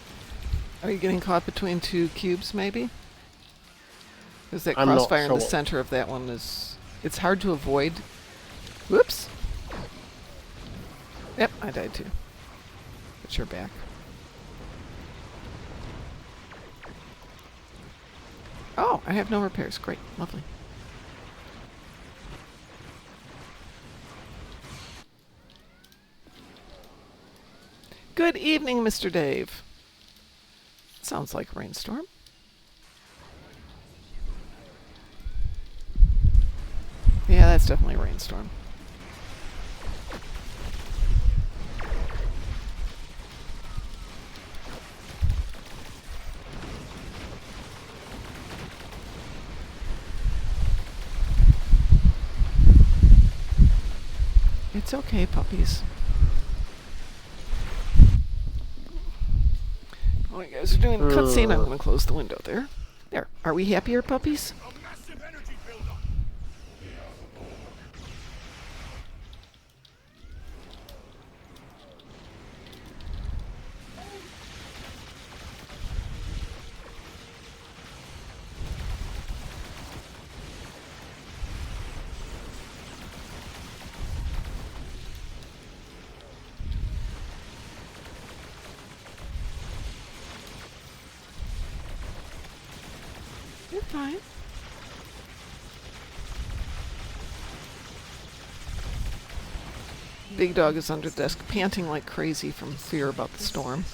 Are you getting caught between 2 cubes, maybe? Because that I'm not crossfire in the sure. center of that one is... It's hard to avoid. Whoops. Yep, I died too. But you're back. Oh, I have no repairs. Great. Lovely. Good evening, Mr. Dave. Sounds like a rainstorm. Yeah, that's definitely a rainstorm. It's okay, puppies. While you guys are doing the cutscene, I'm going to close the window there. There. Are we happier, puppies? You're fine. Big dog is under the desk, panting like crazy from fear about the storm.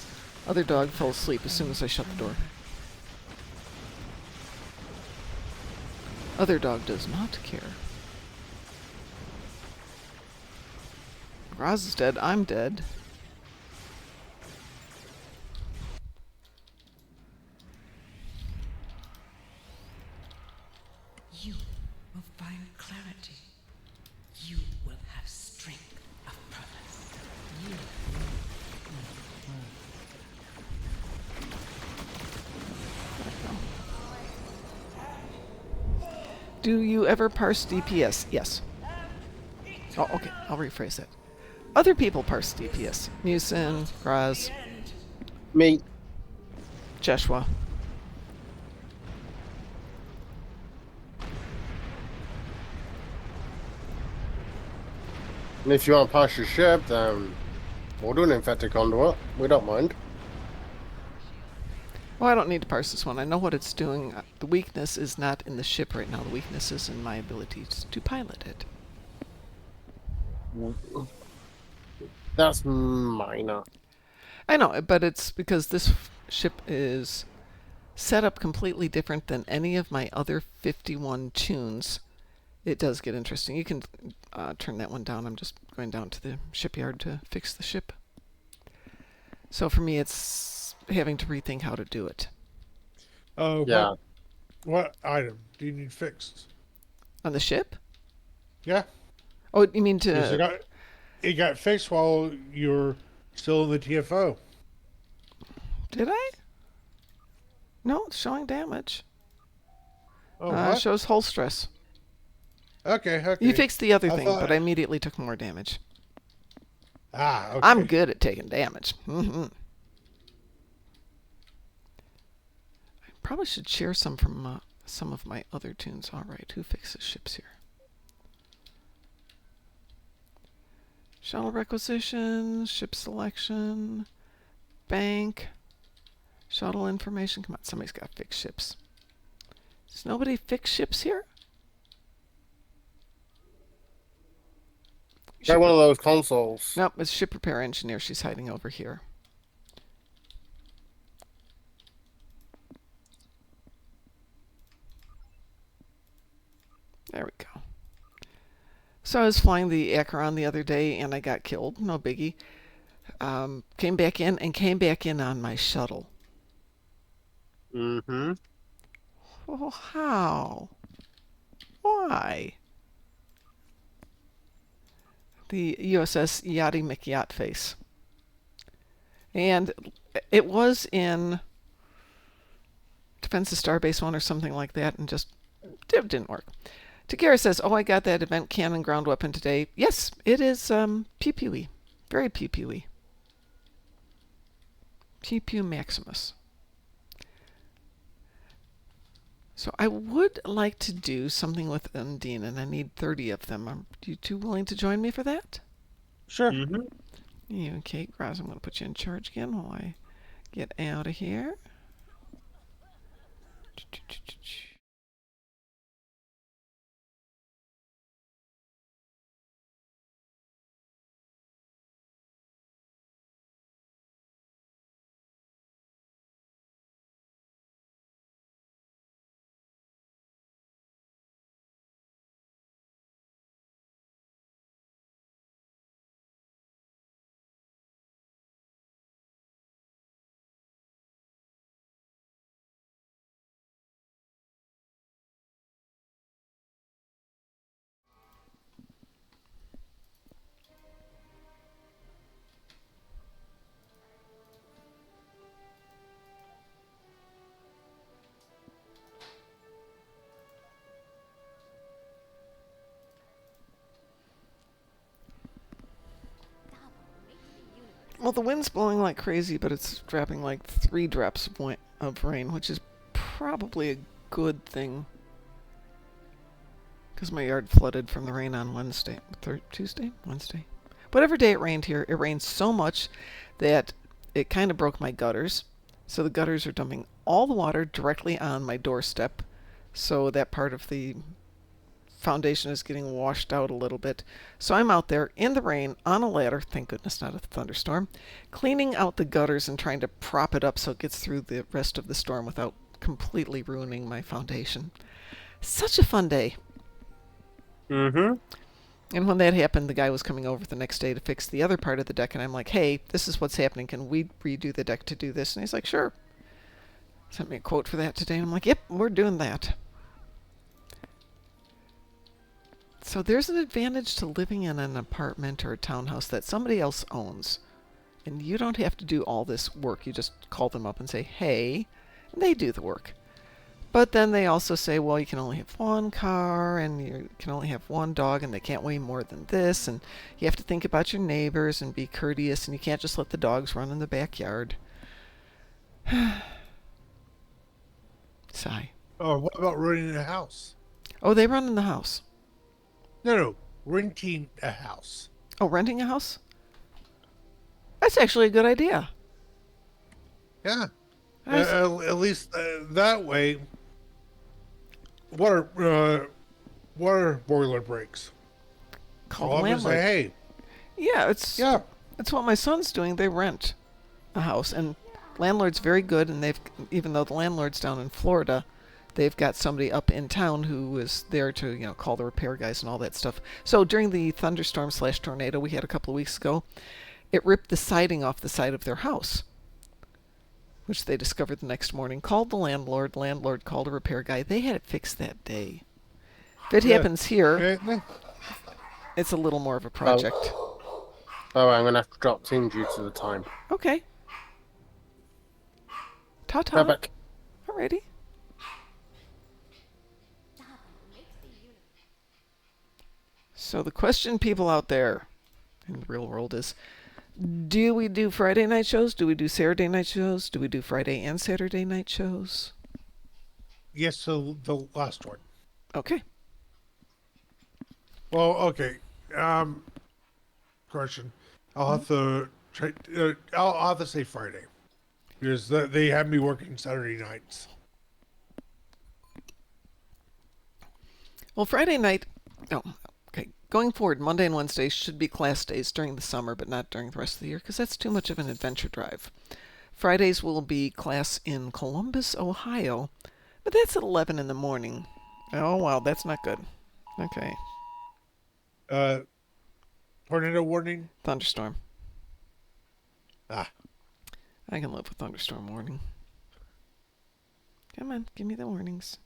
Other dog fell asleep as soon as I shut the door. Other dog does not care. Roz is dead. I'm dead. You will find clarity. You will have strength of purpose. You Do you ever parse DPS? Yes. Oh, okay. I'll rephrase that. Other people parse DPS. Musin, Graz, Me. Joshua. And if you want to pass your ship, then we'll do an infected conduit. We don't mind. Well, I don't need to parse this one. I know what it's doing. The weakness is not in the ship right now. The weakness is in my ability to pilot it. That's minor. I know, but it's because this ship is set up completely different than any of my other 51 tunes. It does get interesting. You can turn that one down. I'm just going down to the shipyard to fix the ship. So for me, it's having to rethink how to do it. Oh, Yeah. What item do you need fixed? On the ship? Yeah. Oh, you mean 'Cause to... it got fixed while you're still in the TFO. Did I? No, it's showing damage. Oh, what? Shows hull stress. Okay. You fixed the other I thing, thought- but I immediately took more damage. Ah, okay. I'm good at taking damage. I probably should share some from some of my other tunes. All right, who fixes ships here? Shuttle requisition, ship selection, bank, shuttle information. Come on, somebody's got to fix ships. Does nobody fix ships here? Get one of those consoles. Nope, it's ship repair engineer. She's hiding over here. There we go. So I was flying the Acheron the other day and I got killed. No biggie. Came back in on my shuttle. Mm-hmm. Oh, how? Why? The USS Yachty McYacht Face. And it was in Defense of Starbase 1 or something like that, and just it didn't work. Takara says, oh, I got that event cannon ground weapon today. Yes, it is pew-pewy. Very pew-pewy. Pew-pew Maximus. So I would like to do something with Undine, and I need 30 of them. Are you two willing to join me for that? Sure. Mm-hmm. Okay, Graz, I'm going to put you in charge again while I get out of here. Well, the wind's blowing like crazy, but it's dropping like 3 drops of rain, which is probably a good thing. Because my yard flooded from the rain on Wednesday. Tuesday? Wednesday. Whatever day it rained here, it rained so much that it kind of broke my gutters. So the gutters are dumping all the water directly on my doorstep. So that part of the foundation is getting washed out a little bit. So I'm out there in the rain on a ladder, thank goodness not a thunderstorm, cleaning out the gutters and trying to prop it up so it gets through the rest of the storm without completely ruining my foundation. Such a fun day. Mm-hmm. And when that happened, the guy was coming over the next day to fix the other part of the deck, and I'm like, hey, this is what's happening. Can we redo the deck to do this? And he's like, sure. Sent me a quote for that today, and I'm like, yep, we're doing that. So there's an advantage to living in an apartment or a townhouse that somebody else owns. And you don't have to do all this work. You just call them up and say, hey, and they do the work. But then they also say, well, you can only have one car and you can only have one dog and they can't weigh more than this. And you have to think about your neighbors and be courteous and you can't just let the dogs run in the backyard. Sigh. Oh, what about renting a house? Oh, they run in the house. No, renting a house. Oh, renting a house? That's actually a good idea. Yeah. Nice. At least that way, water boiler breaks. Call All the I'm gonna say, landlord. hey, Yeah, it's what my son's doing. They rent a house, and landlord's very good. And they've, even though the landlord's down in Florida, they've got somebody up in town who is there to, call the repair guys and all that stuff. So during the thunderstorm/tornado we had a couple of weeks ago, it ripped the siding off the side of their house, which they discovered the next morning. Called the landlord. Landlord called a repair guy. They had it fixed that day. If it happens here, it's a little more of a project. Oh, I'm gonna have to drop in due to the time. Okay. Ta-ta. Bye back. Alrighty. So the question, people out there in the real world, is, do we do Friday night shows? Do we do Saturday night shows? Do we do Friday and Saturday night shows? yes, so the last one. Okay. Well, okay. Question. I'll have to try. I'll have to say Friday because they have me working Saturday nights. Well, Friday night. Oh, okay. Going forward, Monday and Wednesdays should be class days during the summer, but not during the rest of the year, because that's too much of an adventure drive. Fridays will be class in Columbus, Ohio, but that's at 11 in the morning. Oh, wow, that's not good. Okay. Tornado warning. Thunderstorm. Ah. I can live with thunderstorm warning. Come on, give me the warnings.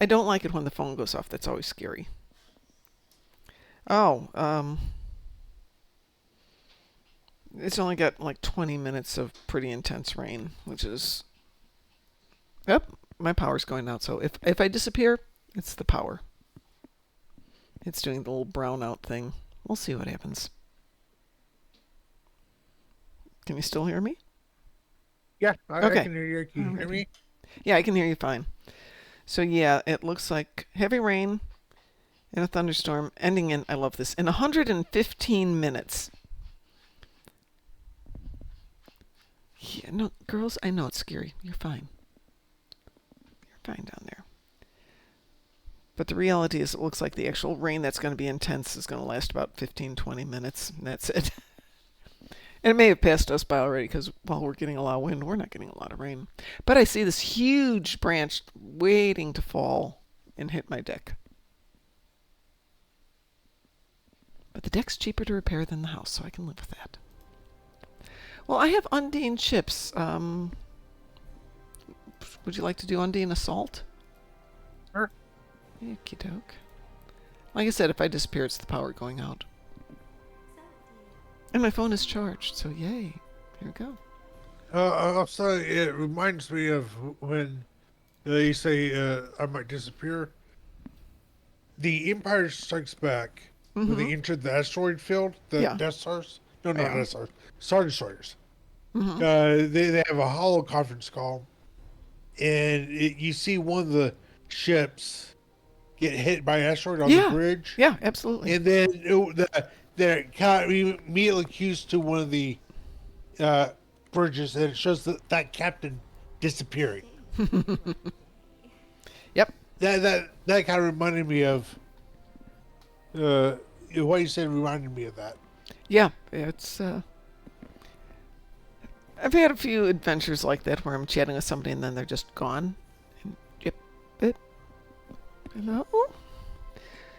I don't like it when the phone goes off. That's always scary. Oh, it's only got like 20 minutes of pretty intense rain, which is... Yep, my power's going out. So if I disappear, it's the power. It's doing the little brownout thing. We'll see what happens. Can you still hear me? Yeah, Okay. I can hear you. Can you hear me? Yeah, I can hear you fine. So yeah, it looks like heavy rain and a thunderstorm ending in, I love this, in 115 minutes. Yeah, no, girls, I know it's scary. You're fine. You're fine down there. But the reality is it looks like the actual rain that's going to be intense is going to last about 15, 20 minutes, and that's it. And it may have passed us by already because while we're getting a lot of wind, we're not getting a lot of rain. But I see this huge branch waiting to fall and hit my deck. But the deck's cheaper to repair than the house, so I can live with that. Well, I have Undine chips. Would you like to do Undine Assault? Sure. Okie doke. Like I said, if I disappear, it's the power going out. And my phone is charged, so yay. Here we go. Also, it reminds me of when you say I might disappear. The Empire Strikes Back, when they entered the asteroid field, the Yeah. Death Stars. No, not Yeah. Death Stars. Star Destroyers. Mhm. They have a hollow conference call, and you see one of the ships get hit by an asteroid on Yeah. the bridge. Yeah, absolutely. And then the cat immediately cues to one of the bridges, and it shows that captain disappearing. Yep. That kind of reminded me of what you said. Reminded me of that. Yeah, it's I've had a few adventures like that where I'm chatting with somebody and then they're just gone. And yep, you know.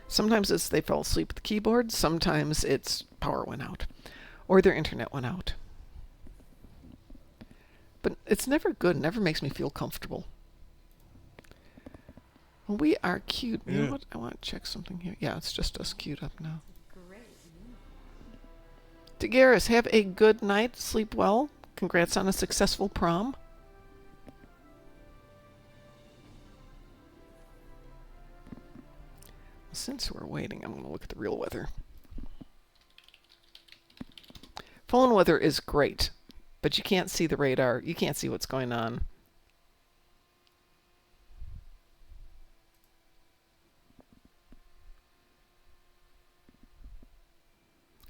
Sometimes it's they fell asleep at the keyboard. Sometimes it's power went out, or their internet went out. But it's never good. It never makes me feel comfortable. Well, we are cute. You know Yeah. what? I want to check something here. Yeah, it's just us queued up now. Dagaris, have a good night. Sleep well. Congrats on a successful prom. Since we're waiting, I'm going to look at the real weather. Phone weather is great, but you can't see the radar. You can't see what's going on.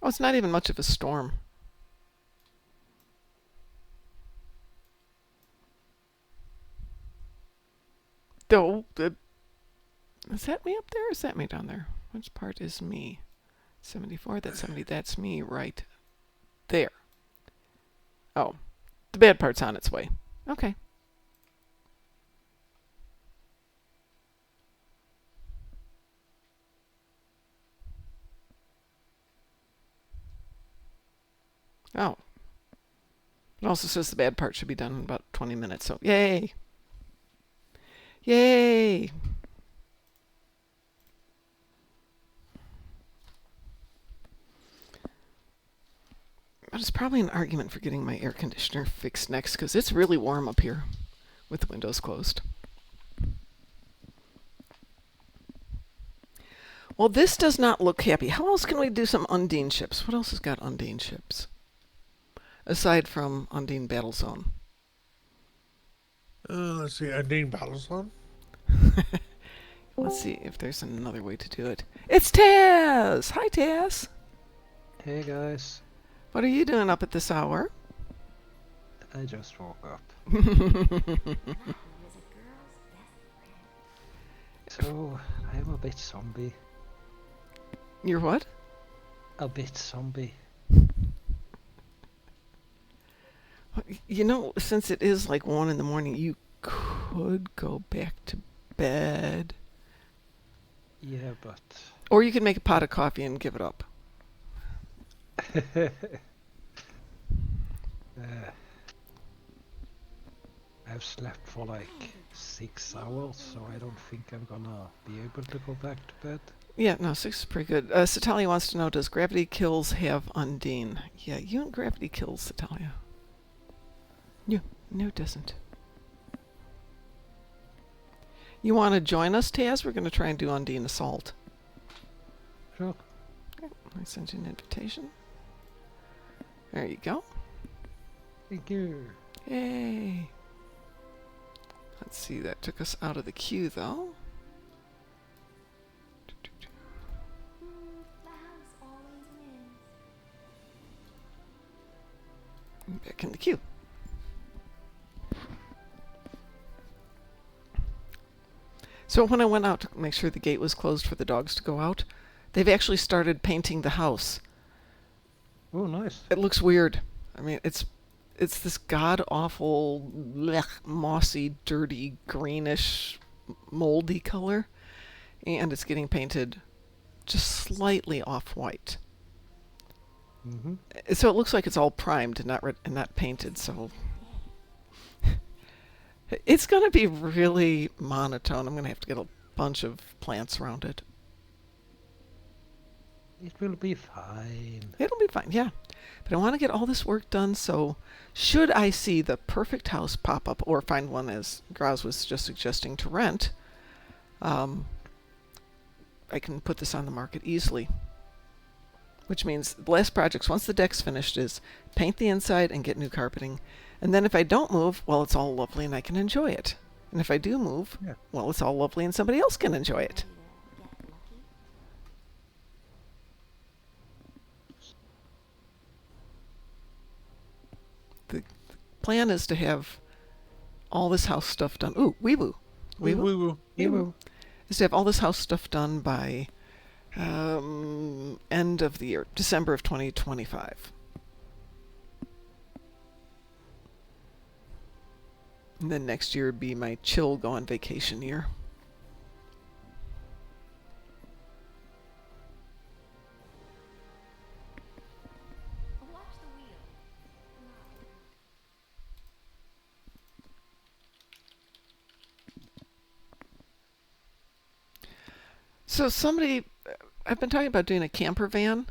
Oh, it's not even much of a storm. Though, is that me up there or is that me down there? Which part is me? 74, that's 70, that's me right there. Oh, the bad part's on its way. Okay. Oh. It also says the bad part should be done in about 20 minutes, so yay! Yay! But it's probably an argument for getting my air conditioner fixed next, because it's really warm up here with the windows closed. Well, this does not look happy. How else can we do some Undine ships? What else has got Undine ships? Aside from Undine Battlezone. Let's see, Undine Battlezone. Let's see if there's another way to do it. It's Taz! Hi, Taz! Hey guys, What are you doing up at this hour? I just woke up. So, I'm a bit zombie. You're what? A bit zombie. You know, since it is like 1 in the morning, you could go back to bed. Yeah, but... Or you could make a pot of coffee and give it up. I've slept for like 6 hours, so I don't think I'm gonna be able to go back to bed. Yeah, no, 6 is pretty good. Satalia wants to know, does Gravity Kills have Undine? Yeah, you and Gravity Kills, Satalia. No, it doesn't. You want to join us, Taz? We're going to try and do Undine Assault. Sure. Okay, I sent you an invitation. There you go. Thank you. Yay. Let's see, that took us out of the queue, though. Back in the queue. So when I went out to make sure the gate was closed for the dogs to go out, they've actually started painting the house. Oh, nice. It looks weird. I mean, it's this god-awful, mossy, dirty, greenish, moldy color, and it's getting painted just slightly off-white. Mm-hmm. So it looks like it's all primed and not painted. So it's going to be really monotone. I'm going to have to get a bunch of plants around it. It will be fine. It'll be fine, yeah. But I want to get all this work done, so should I see the perfect house pop up or find one, as Graz was just suggesting, to rent, I can put this on the market easily. Which means the last projects, once the deck's finished, is paint the inside and get new carpeting. And then if I don't move, well, it's all lovely and I can enjoy it. And if I do move, Yeah. well, it's all lovely and somebody else can enjoy it. The plan is to have all this house stuff done. Ooh, weeboo. Woo. Is to have all this house stuff done by end of the year, December of 2025. And then next year would be my chill go on vacation year. So I've been talking about doing a camper van,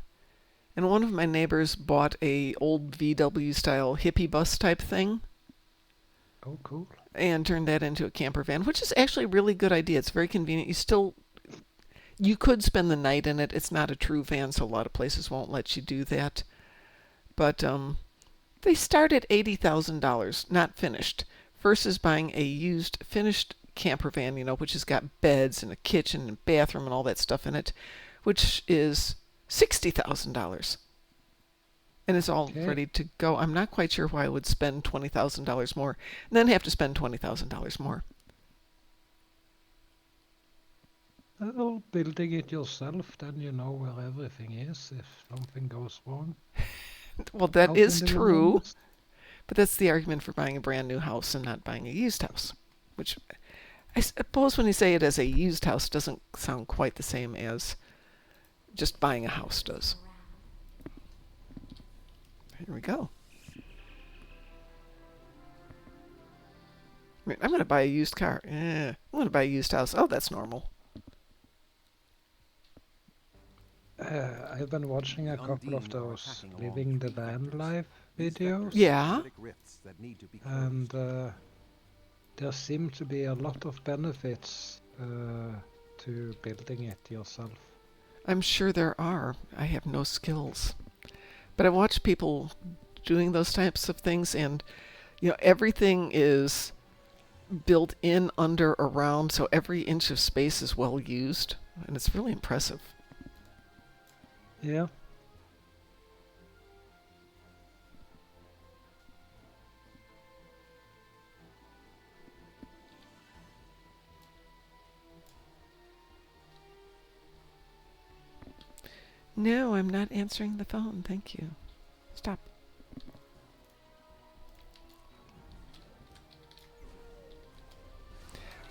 And one of my neighbors bought a old VW style hippie bus type thing Oh, cool. and turned that into a camper van, which is actually a really good idea. It's very convenient. You could spend the night in it. It's not a true van, so a lot of places won't let you do that. But they start at $80,000, not finished, versus buying a used finished camper van, which has got beds and a kitchen and bathroom and all that stuff in it, which is $60,000. And it's all Okay. ready to go. I'm not quite sure why I would spend $20,000 more and then have to spend $20,000 more. Well, building it yourself, then you know where everything is if something goes wrong. Well, that Out is in the true, wilderness. but that's the argument for buying a brand new house and not buying a used house, which I suppose when you say it as a used house doesn't sound quite the same as just buying a house does. Here we go. I'm going to buy a used car. I'm going to buy a used house. Oh, that's normal. I've been watching a couple of those living the van life videos. Yeah. And there seem to be a lot of benefits to building it yourself. I'm sure there are. I have no skills. But I watch people doing those types of things, and everything is built in, under, around, so every inch of space is well used, and it's really impressive. Yeah. No, I'm not answering the phone. Thank you. Stop.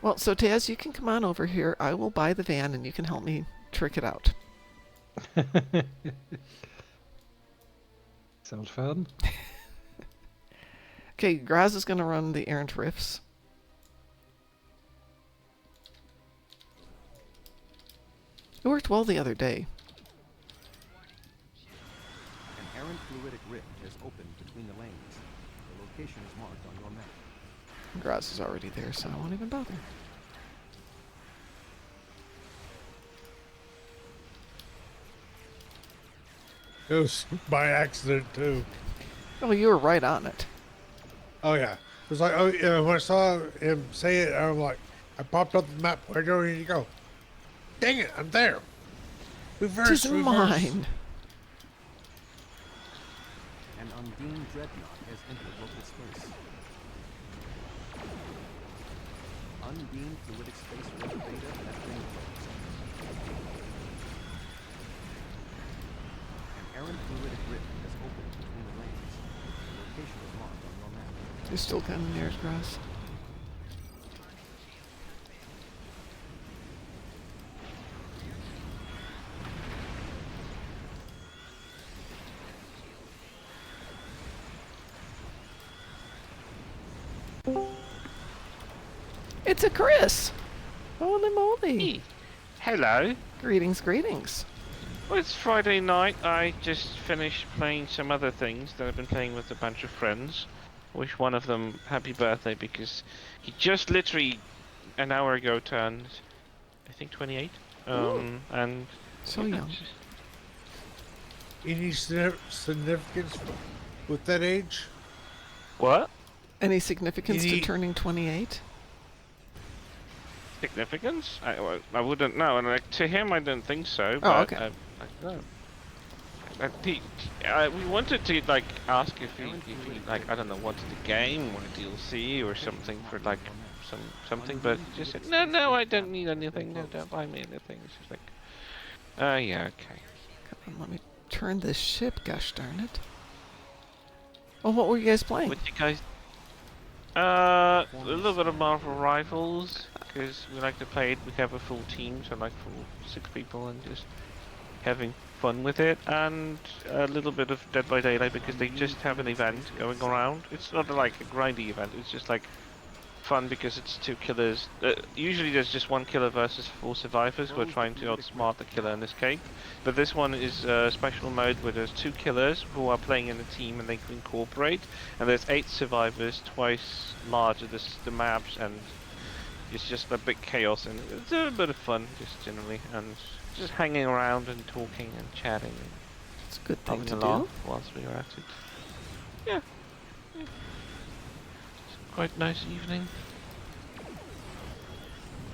Well, so Taz, you can come on over here. I will buy the van and you can help me trick it out. Sounds fun. Okay, Graz is going to run the errant riffs. It worked well the other day. An errant fluidic rift has opened between the lanes. The location is marked on your map. Graz is already there, so I won't even bother. It was by accident too. Oh, you were right on it. Oh yeah. It was like, oh yeah, when I saw him say it, I'm like, I popped up the map. Where do you go? Dang it, I'm there. Reverse, Tis reverse. mine. An Undine dreadnought has entered local space. Undine fluidic space rift beta has been closed. An errant fluidic rift has opened between the lanes. The location is marked on your map. You're still kind of near it, Graz. It's a Chris. Holy moly. Hey, hello. Greetings, greetings. Well, it's Friday night. I just finished playing some other things that I've been playing with a bunch of friends. Wish one of them happy birthday because he just literally an hour ago turned, I think 28. And So young. Any significance with that age? What? Any significance to Any- turning 28? Significance? I wouldn't know. And like, to him, I don't think so. Oh, But, okay. I don't know. We wanted to like ask if he like I don't know wanted a game or a DLC or something for like something, but he just said no, I don't need anything. No, don't buy me anything. It's just like, yeah, okay. Come on, let me turn this ship. Gosh darn it. Oh, what were you guys playing? What you guys? A little bit of Marvel Rivals because we like to play it. We have a full team, so like full 6 people, and just having fun with it, and a little bit of Dead by Daylight because they just have an event going around. It's not like a grindy event, it's just like fun because it's 2 killers. Usually there's just 1 killer versus 4 survivors. We're trying to outsmart the killer in this case. But this one is a special mode where there's 2 killers who are playing in a team and they can cooperate. And there's 8 survivors, twice larger the maps, and it's just a big chaos, and it's a bit of fun just generally, and just hanging around and talking and chatting and It's a good thing having to a do. laugh whilst we are at it. Yeah. It's a quite nice evening.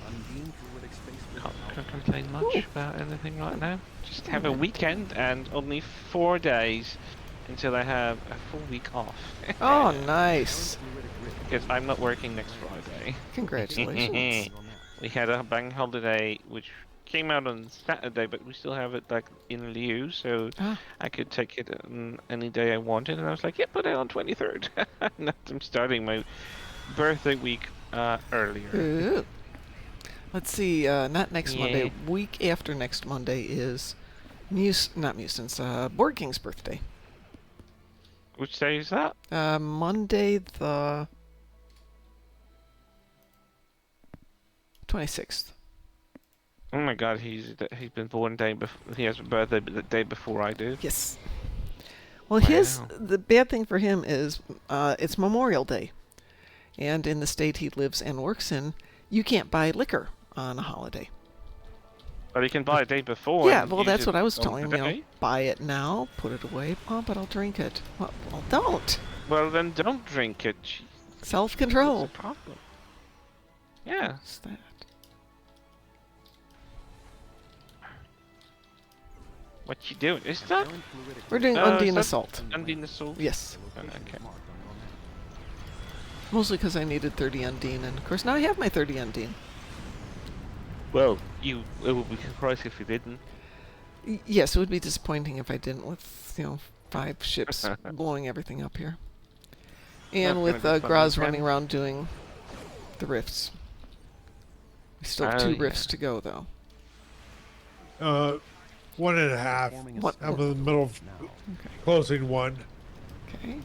Undine fluidic space with Can't complain much about anything right now. Just have a weekend and only 4 days until I have a full week off. Oh, nice. Because I'm not working next Friday. Congratulations. We had a bank holiday which came out on Saturday, but we still have it like in lieu, so I could take it on any day I wanted. And I was like, yeah, put it on 23rd. Now I'm starting my birthday week earlier. Ooh. Let's see, not next Yeah. Monday. Week after next Monday is Board King's birthday. Which day is that? Monday the 26th. Oh my God, he's been born he has a birthday the day before I do. Yes. Well, Wow. the bad thing for him is it's Memorial Day. And in the state he lives and works in, you can't buy liquor on a holiday. But he can buy a day before. Yeah, and well, use that's it what I was on telling him. the You know, day. buy it now, put it away. Oh, but I'll drink it. Well, don't. Well, then don't drink it. Jeez, Self-control. what's the problem? Yeah. What's that? What you doing? Is that We're doing is Undine that Assault. Undine Assault? Yes. Okay. Mostly because I needed 30 Undine, and of course now I have my 30 Undine. Well, it would be surprised if you didn't. Yes, it would be disappointing if I didn't with, 5 ships blowing everything up here. And That's with gonna be fun Graz weekend. running around doing the rifts. We still have Oh, 2 yeah. rifts to go, though. 1.5. What? I'm in the middle of closing one. Okay.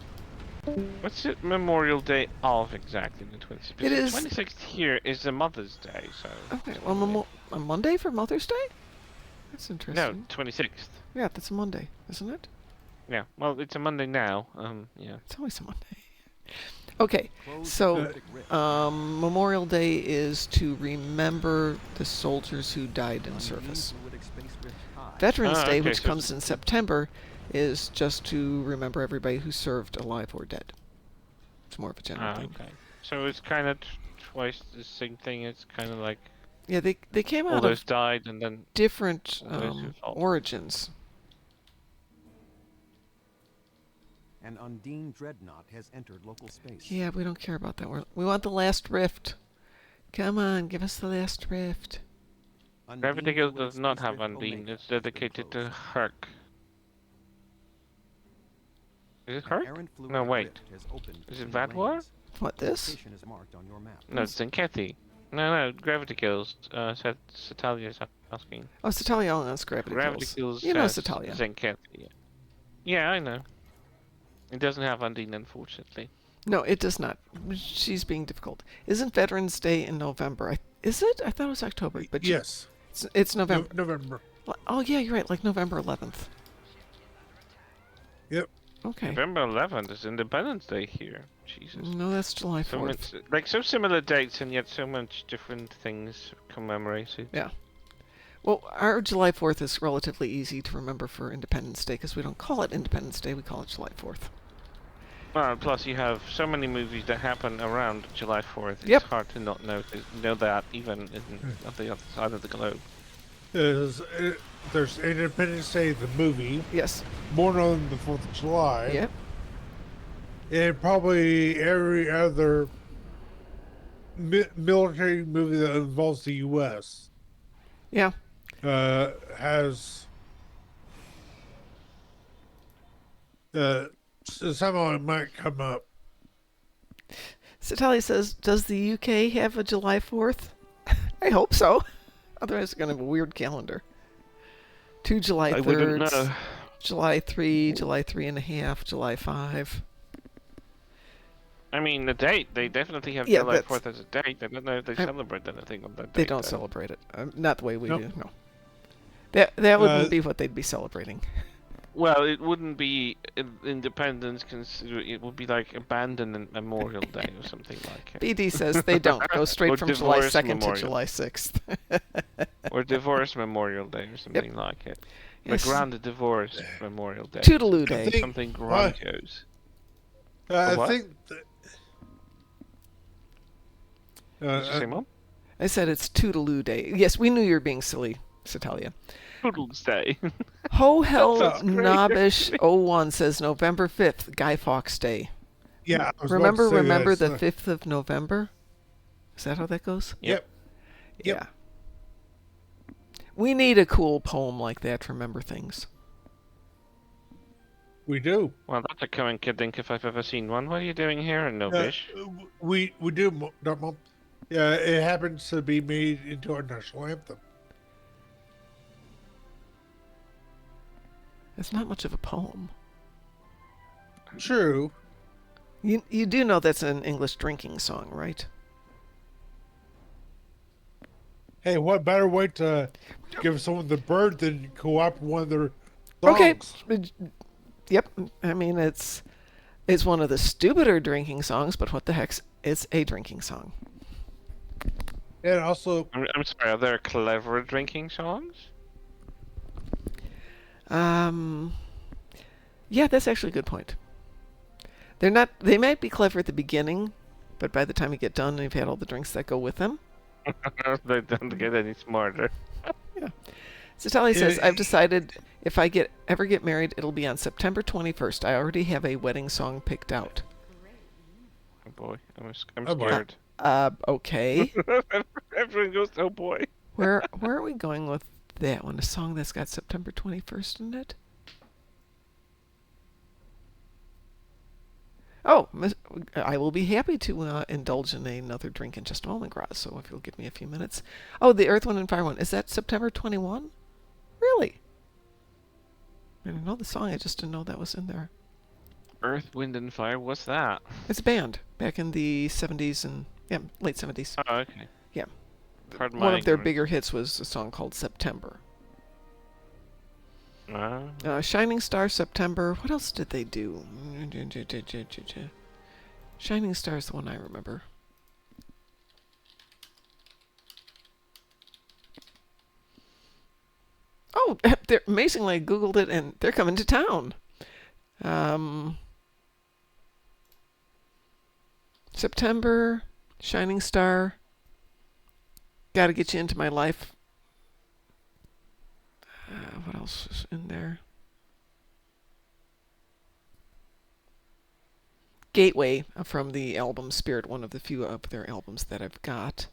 What's it Memorial Day of exactly? The 26th. It is- The 26th here is the Mother's Day, so. Okay, well, a Monday for Mother's Day? That's No, interesting. 26th. Yeah, that's a Monday, isn't it? Yeah. Well, it's a Monday now. Yeah. It's always a Monday. Okay, so Memorial Day is to remember the soldiers who died in service. Veterans Day, okay, which so comes in September, is just to remember everybody who served alive or dead. It's more of a general thing. Okay. So it's kind of twice the same thing. It's kind of like Yeah, they came all out those of died and then. different all those who fought. origins. An Undine dreadnought has entered local space. Yeah, we don't care about that. We want the last rift. Come on, give us the last rift. Gravity Guild does not have Undine. It's dedicated to Herc. Is it Herc? No, wait. Is it Vadwar? What, this? No, it's Zenkethi. No, Gravity Kills. Satalia's asking. Oh, Satalia owns Gravity Gravity Kills. Kills. You know Satalia. Zenkethi. Yeah, I know. It doesn't have Undine, unfortunately. No, it does not. She's being difficult. Isn't Veterans Day in November? Is it? I thought it was October. But Yes. it's November. November. Oh, yeah, you're right. Like November 11th. Yep. Okay. November 11th is Independence Day here. Jesus. No, that's July So 4th. much, like so similar dates and yet so much different things commemorated. Yeah. Well, our July 4th is relatively easy to remember for Independence Day because we don't call it Independence Day, we call it July 4th. Well, plus you have so many movies that happen around July 4th. Yep. It's hard to not know that even on the other side of the globe. There's Independence Day, the movie. Yes. More known than the 4th of July. Yep. And probably every other military movie that involves the U.S. Yeah. Has somehow it might come up. Satalia says, does the UK have a July 4th? I hope so. Otherwise, it's going to have a weird calendar. 2 July 3rds, I wouldn't know. July 3, July 3.5, July 5. I mean, the date, they definitely have Yeah, July that's- 4th as a date. I don't know if they celebrate anything on that date. They don't though. celebrate it. Not the way we Nope. do. No. That wouldn't be what they'd be celebrating. Well, it wouldn't be Independence, it would be like Abandonment Memorial Day or something like it. BD says they don't go straight Or from July Divorce 2nd to Memorial. July 6th. Or Divorce Memorial Day or something like it. Yes. The Grand Divorce Memorial Day. Toodaloo Day. Something grandiose. I what? think. Did you say, Mom? I said it's Toodaloo Day. Yes, we knew you were being silly, Satalia. Toodles Day. Ho Hell sounds great. Nobbish 01 says November 5th, Guy Fawkes Day. Yeah. I was about Remember to say the that. 5th of November? Is that how that goes? Yep. Yeah. We need a cool poem like that to remember things. We do. Well, that's a coincidence if I've ever seen one. What are you doing here in Novish? We do, Darkmom. Yeah, it happens to be made into our national anthem. It's not much of a poem. True. You do know that's an English drinking song, right? Hey, what better way to give someone the bird than co-op one of their songs? Okay. Yep. I mean, it's one of the stupider drinking songs, but what the heck? It's a drinking song. And also, I'm sorry, are there clever drinking songs? Yeah, that's actually a good point. They're not. They might be clever at the beginning, but by the time you get done and you've had all the drinks that go with them. They don't get any smarter. So Tally says, I've decided if I ever get married, it'll be on September 21st. I already have a wedding song picked out. Oh boy, I'm Oh, boy. scared. Okay. Everyone goes, oh boy. Where are we going with that one? A song that's got September 21st in it? Oh, I will be happy to indulge in another drink in just a moment, Graz, so if you'll give me a few minutes. Oh, the Earth, Wind, and Fire one. Is that September 21? Really? I didn't know the song. I just didn't know that was in there. Earth, Wind, and Fire, what's that? It's a band back in the 70s and, late 70s. Oh, okay. Yeah. Pardon One my of their ignorance. bigger hits was a song called September. Ah. Shining Star, September. What else did they do? Shining Star is the one I remember. Oh, amazingly, I Googled it, and they're coming to town. September, Shining Star. Gotta Get You Into My Life. What else is in there? Gateway from the album Spirit, one of the few of their albums that I've got.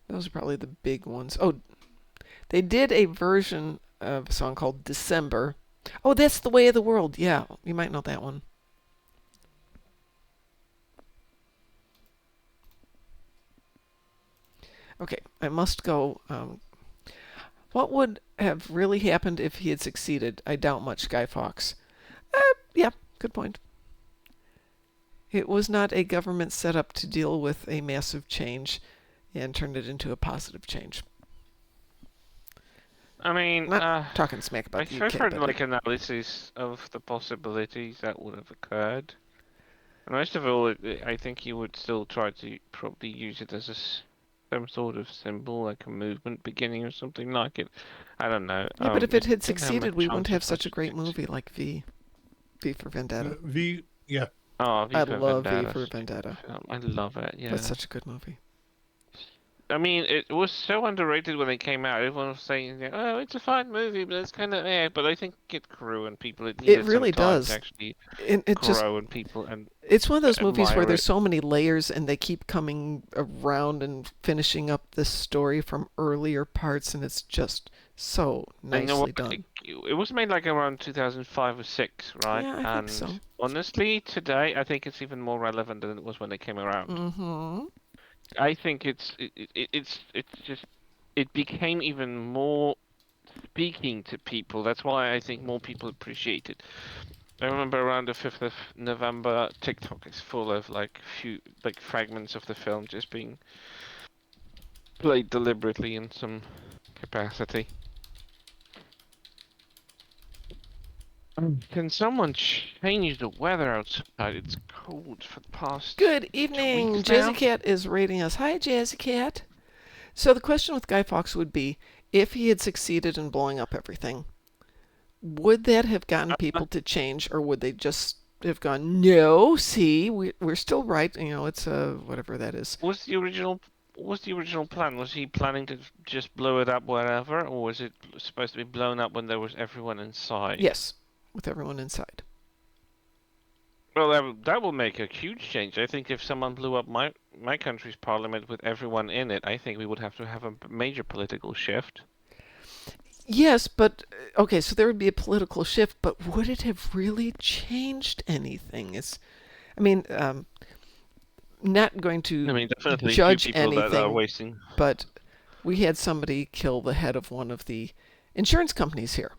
Those are probably the big ones. Oh, they did a version of a song called December. Oh, that's The Way of the World. Yeah, you might know that one. Okay, I must go. What would have really happened if he had succeeded? I doubt much, Guy Fawkes. Yeah, good point. It was not a government set up to deal with a massive change and turn it into a positive change. I mean, Not talking smack about the I've UK, heard but like analysis of the possibilities that would have occurred. And most of all, I think he would still try to probably use it as some sort of symbol, like a movement beginning or something like it. I don't know. yeah, but if it had didn't have succeeded, much we wouldn't chance have of such a great success. movie like V for Vendetta. Yeah. Oh, V I for love Vendetta. V for Vendetta. I love it. Yeah. That's such a good movie. I mean, it was so underrated when it came out. Everyone was saying, "Oh, it's a fine movie, but it's kind of But I think it grew, and people it needed really some time does. to actually It grow, just and people and it's one of those movies where admire there's it. so many layers and they keep coming around and finishing up the story from earlier parts, and it's just so And you know nicely what? done. It was made like around 2005 or 6, right? Yeah, I think so. Honestly, today I think it's even more relevant than it was when it came around. Mm-hmm. I think it's just it became even more speaking to people. That's why I think more people appreciate it. I remember around the 5th of November, TikTok is full of fragments of the film just being played deliberately in some capacity. Can someone change the weather outside? It's cold for the past Good 2 evening. weeks Jazzy now. Cat is rating us. Hi, Jazzy Cat. So the question with Guy Fawkes would be, if he had succeeded in blowing up everything, would that have gotten people to change, or would they just have gone, no, see, we're still right, it's whatever that is. What's the original plan? Was he planning to just blow it up wherever, or was it supposed to be blown up when there was everyone inside? Yes, with everyone inside. Well, that will make a huge change. I think if someone blew up my country's parliament with everyone in it, I think we would have to have a major political shift. Yes, but okay, so there would be a political shift, but would it have really changed anything? Not going to Definitely judge few people that are anything, wasting. but we had somebody kill the head of one of the insurance companies here.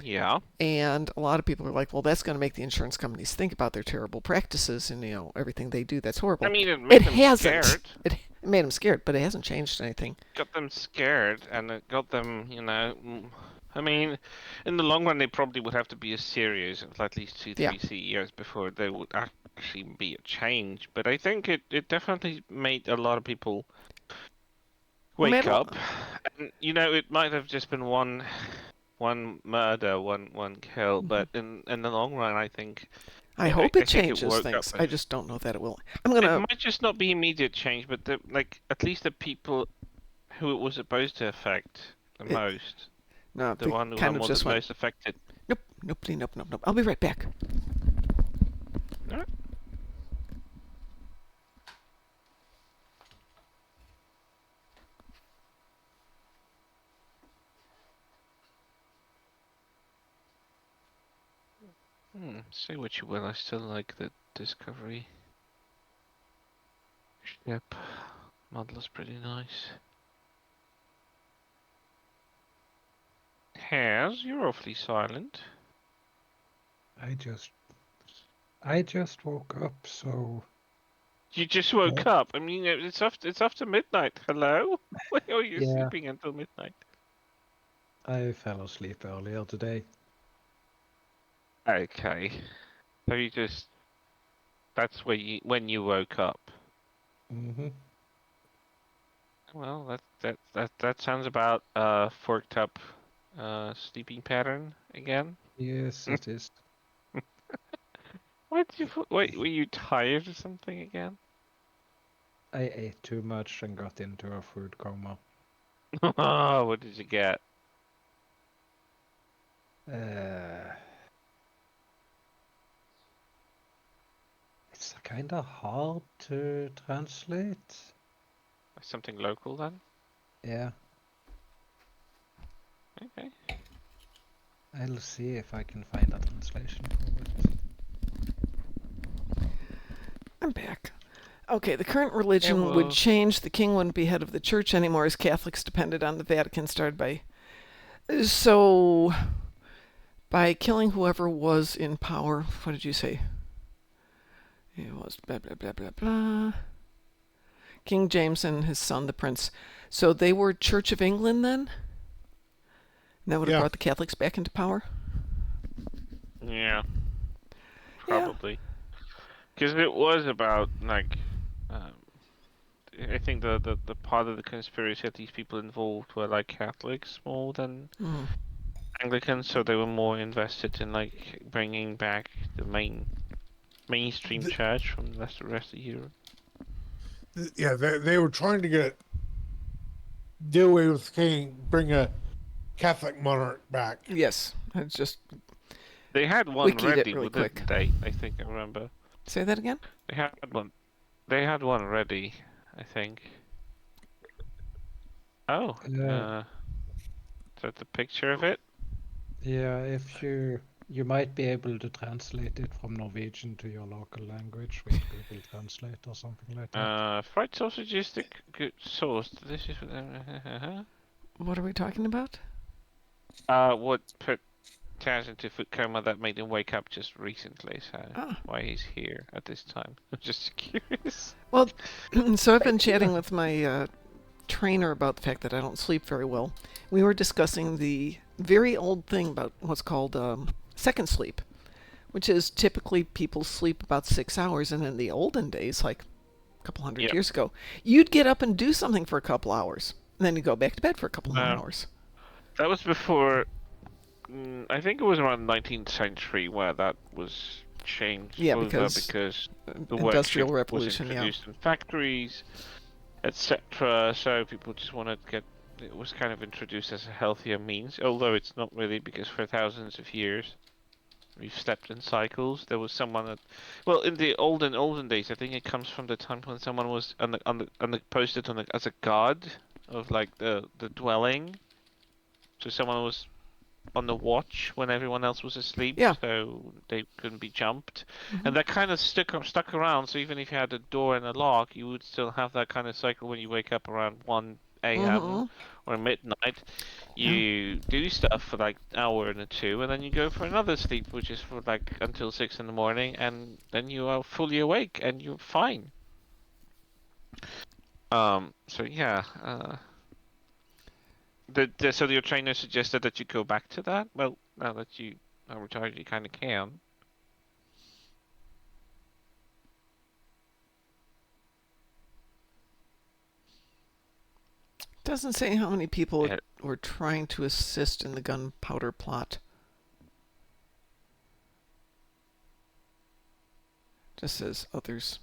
Yeah. And a lot of people are like, well, that's going to make the insurance companies think about their terrible practices and, everything they do that's horrible. It made them hasn't. scared. It made them scared, but it hasn't changed anything. Got them scared, and it got them, in the long run, they probably would have to be a series of at least 2-3 CEOs before there would actually be a change. But I think it definitely made a lot of people wake up. And, it might have just been one murder, one kill, but in the long run, I think. I hope it changes things. I just don't know that it will. It might just not be immediate change, but at least the people who it was supposed to affect the most. No, the one who was most affected. Nope. I'll be right back. All right. Say what you will, I still like the Discovery ship. Model is pretty nice. Haz, you're awfully silent. I just woke up, so. You just woke up? It's after midnight. Hello? Why are you Yeah. sleeping until midnight? I fell asleep earlier today. Okay. So that's when you woke up. Mm-hmm. Well, that sounds about forked up sleeping pattern again. Yes, it is. Wait, were you tired or something again? I ate too much and got into a food coma. What did you get? It's kind of hard to translate. Something local then? Yeah. Okay. I'll see if I can find a translation for it. I'm back. Okay, the current religion would change. The king wouldn't be head of the church anymore, as Catholics depended on the Vatican started by... So, by killing whoever was in power, what did you say? It was blah, blah, blah, blah, blah. King James and his son, the prince. So they were Church of England then? And that would have brought the Catholics back into power? Yeah. Probably. Because it was about, I think the part of the conspiracy that these people involved were, Catholics more than Anglicans, so they were more invested in, bringing back the mainstream church from the rest of Europe. Yeah, they were trying to do away with the king, bring a Catholic monarch back. Yes, it's just... They had one ready, really didn't quick. they? I think I remember. Say that again? They had one. They had one ready, I think. Oh, is that the picture of it? Yeah, if you might be able to translate it from Norwegian to your local language with Google Translate or something like that. Fried sausage is the good sauce. Delicious. What are we talking about? what put Taz into food coma that made him wake up just recently, so why he's here at this time. I'm just curious. Well, so I've been chatting with my trainer about the fact that I don't sleep very well. We were discussing the very old thing about what's called second sleep, which is typically people sleep about 6 hours, and in the olden days, like a couple hundred years ago, you'd get up and do something for a couple hours, and then you go back to bed for a couple more hours. That was before, I think it was around the 19th century where that was changed. Yeah, because the Industrial work shift Revolution, was introduced in factories, etc. So people just wanted to get. It was kind of introduced as a healthier means, although it's not really, because for thousands of years we've slept in cycles. There was someone that, well, in the olden days, I think it comes from the time when someone was posted as a god of like the dwelling. So someone was on the watch when everyone else was asleep, so they couldn't be jumped. And that kind of stuck around, so even if you had a door and a lock, you would still have that kind of cycle when you wake up around 1 a.m. or midnight. You do stuff for like an hour and two, and then you go for another sleep, which is for like until 6 in the morning, and then you are fully awake and you're fine. So yeah, so your trainer suggested that you go back to that? Well, now that you are retired, you kind of can. Doesn't say how many people were trying to assist in the gunpowder plot. Just says others.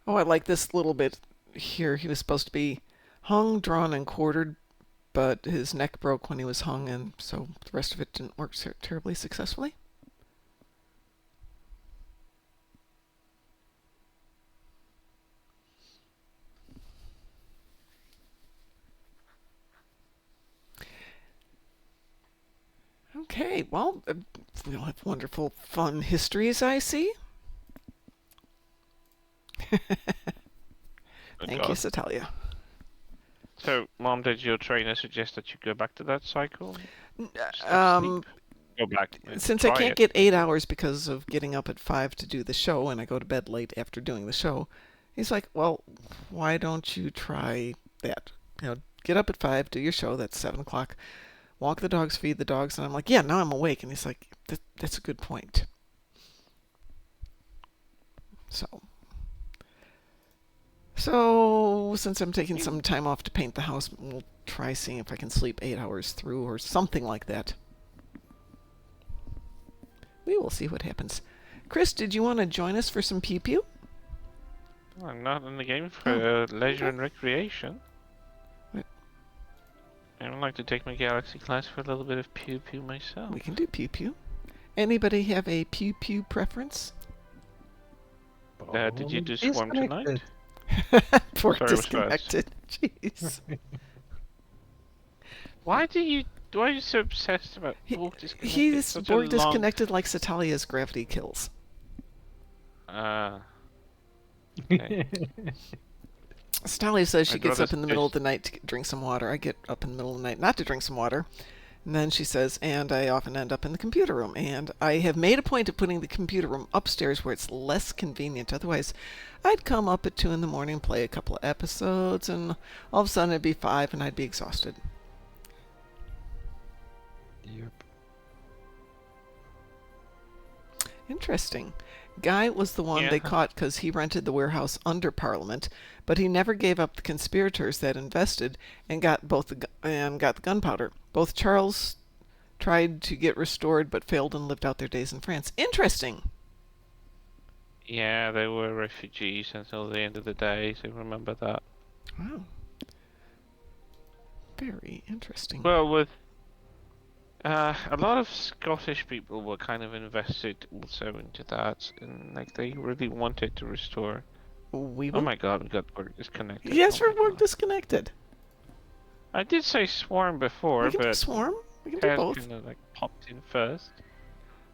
Oh, I like this little bit here. He was supposed to be hung, drawn, and quartered, but his neck broke when he was hung, and so the rest of it didn't work terribly successfully. Okay, well, we'll have wonderful, fun histories, I see. Thank you, Satalia. So, Mom, did your trainer suggest that you go back to that cycle? Go back. Since I can't get 8 hours because of getting up at 5 to do the show, and I go to bed late after doing the show, he's like, well, why don't you try that? You know, get up at 5, do your show, that's 7 o'clock, walk the dogs, feed the dogs, and I'm like, yeah, now I'm awake. And he's like, that's a good point. So since I'm taking some time off to paint the house, we'll try seeing if I can sleep 8 hours through or something like that. We will see what happens. Chris, did you want to join us for some pew-pew? I'm not in the game for leisure and recreation. What? I would like to take my Galaxy class for a little bit of pew-pew myself. We can do pew-pew. Anybody have a pew-pew preference? Did you do Swarm tonight? Poor disconnected. Jeez. Why are you so obsessed about Borg disconnected? He's Borg disconnected like Satalia's gravity kills. Okay. Satalia says she gets up in the middle of the night to drink some water. I get up in the middle of the night not to drink some water. And then she says, and I often end up in the computer room. And I have made a point of putting the computer room upstairs where it's less convenient. Otherwise, I'd come up at 2 in the morning, play a couple of episodes, and all of a sudden it'd be 5 and I'd be exhausted. Yep. Interesting. Guy was the one they caught because he rented the warehouse under Parliament, but he never gave up the conspirators that invested and got the gunpowder. Both Charles tried to get restored but failed and lived out their days in France. Interesting. Yeah, they were refugees until the end of the day, so remember that. Wow. Very interesting. Well, with a lot of Scottish people were kind of invested also into that, and like they really wanted to restore. Oh my God, we got Borg disconnected. Yes, we're Borg disconnected. I did say Swarm before, we can but do Swarm. We can do both. Kind of like popped in first.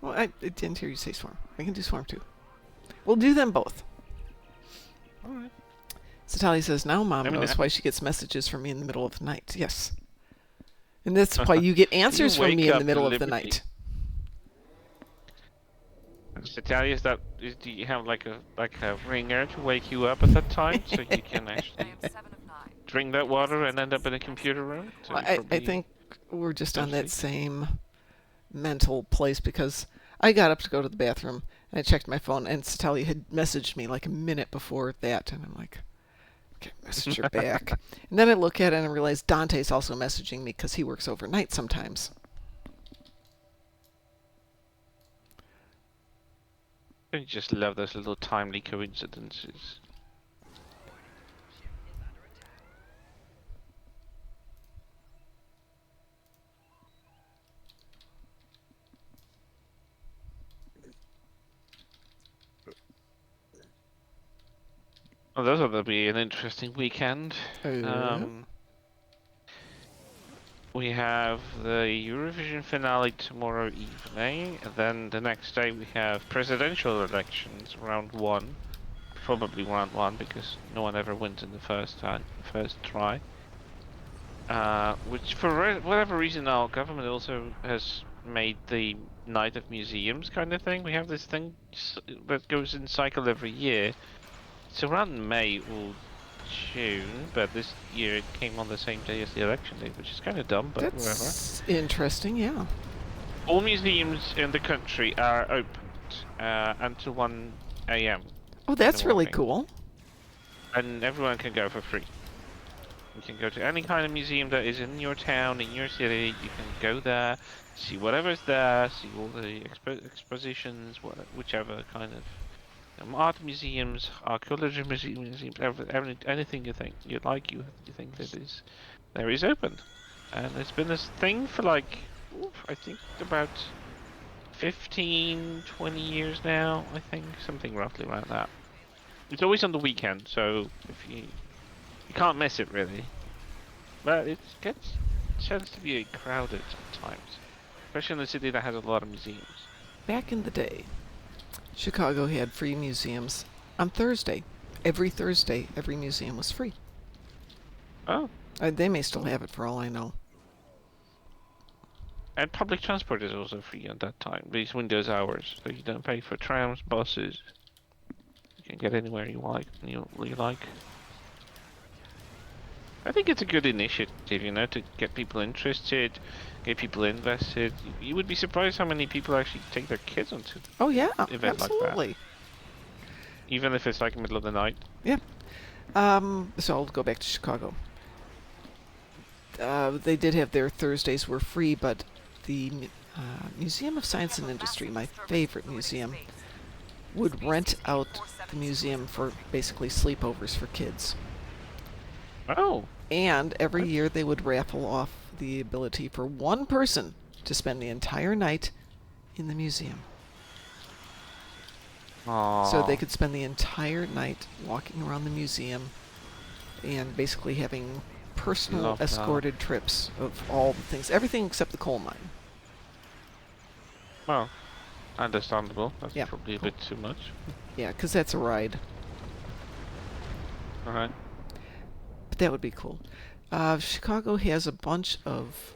Well, I didn't hear you say Swarm. I can do Swarm too. We'll do them both. All right. Satalia says now Mom knows why she gets messages from me in the middle of the night. Yes. And that's why you get answers from wake me in the up middle of the deliberately? night. Natalia, do you have like a ringer to wake you up at that time so you can actually drink that water and end up in a computer room? So I think we're just on that asleep. same mental place because I got up to go to the bathroom and I checked my phone and Natalia had messaged me like a minute before that and I'm like, okay, message her back. And then I look at it and I realize Dante's also messaging me because he works overnight sometimes. I just love those little timely coincidences. Well, this will be an interesting weekend. We have the Eurovision finale tomorrow evening, and then the next day we have presidential elections, round 1. Probably round 1 because no one ever wins in the first try. Which for whatever reason our government also has made the Night of Museums kind of thing. We have this thing that goes in cycle every year. It's around May or June, but this year it came on the same day as the election day, which is kind of dumb, but That's interesting, yeah. all museums in the country are opened until 1 a.m. Oh, that's really cool. And everyone can go for free. You can go to any kind of museum that is in your town, in your city. You can go there, see whatever's there, see all the expositions, whichever kind of art museums, archaeology museums, anything you think you like, you think that there is open. And it's been this thing for like, I think about 15, 20 years now, I think, something roughly around that. It's always on the weekend, so if you can't miss it really. But it tends to be crowded sometimes, especially in a city that has a lot of museums. Back in the day, Chicago had free museums on Thursday. Every Thursday, every museum was free. Oh. They may still have it for all I know. And public transport is also free at that time, between those hours. So you don't pay for trams, buses. You can get anywhere you like. I think it's a good initiative, you know, to get people interested, get people invested. You would be surprised how many people actually take their kids onto an event absolutely. like that. Even if it's like middle of the night. Yeah. So I'll go back to Chicago. They did have their Thursdays were free, but the Museum of Science and Industry, my favorite museum, would rent out the museum for basically sleepovers for kids. Oh. And every year they would raffle off the ability for one person to spend the entire night in the museum. Aww. So they could spend the entire night walking around the museum and basically having personal escorted trips of all the things, everything except the coal mine. Well, understandable. That's Yeah, probably cool. a bit too much. Yeah, because that's a ride. Alright. But that would be cool. Chicago has a bunch of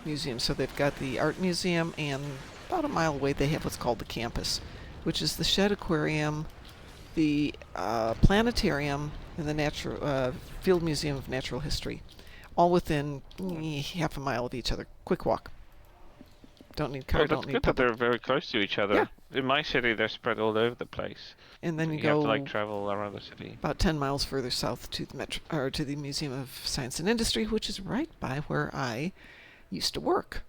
museums. So they've got the Art Museum, and about a mile away they have what's called the Campus, which is the Shed Aquarium, the Planetarium, and the Field Museum of Natural History. All within half a mile of each other. Quick walk. Don't need car, don't need good that public. they're very close to each other. Yeah. In my city, they're spread all over the place. And then you have go to like travel around the city. about 10 miles further south to to the Museum of Science and Industry, which is right by where I used to work.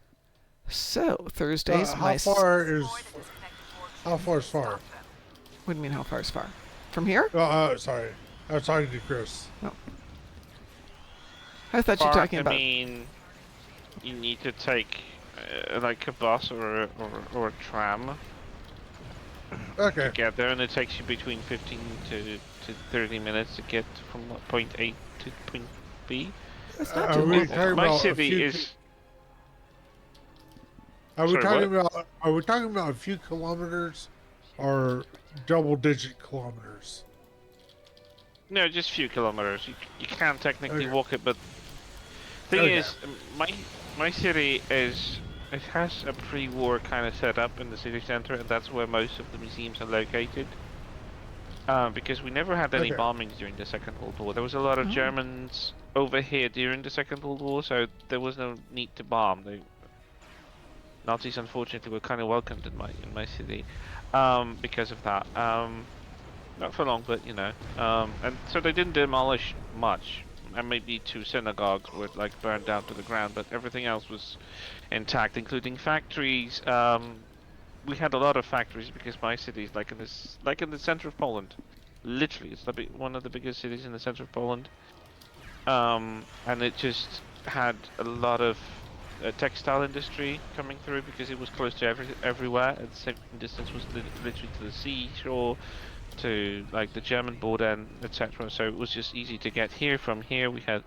So Thursdays, how far is far? What do you mean? How far is far? From here? Sorry, I was talking to Chris. Oh. I thought you were talking about. I mean, you need to take like a bus or a tram. Okay. To get there, and it takes you between 15 to 30 minutes to get from point A to point B. That's not too bad. My city is. Are we talking about a few kilometers or double-digit kilometers? No, just a few kilometers. You can technically walk it, but thing is, my city is it has a pre-war kind of setup in the city center, and that's where most of the museums are located. Because we never had any Okay. bombings during the Second World War. There was a lot of Germans over here during the Second World War, so there was no need to bomb. The Nazis, unfortunately, were kind of welcomed in my city, because of that. Not for long, but you know. And so they didn't demolish much. And maybe 2 synagogues were like burned down to the ground, but everything else was intact, including factories. We had a lot of factories because my city is like in the center of Poland. Literally, it's one of the biggest cities in the center of Poland. And it just had a lot of textile industry coming through because it was close to everywhere. At the same distance was literally to the seashore, to like the German border, and etc. So it was just easy to get here. From here, we had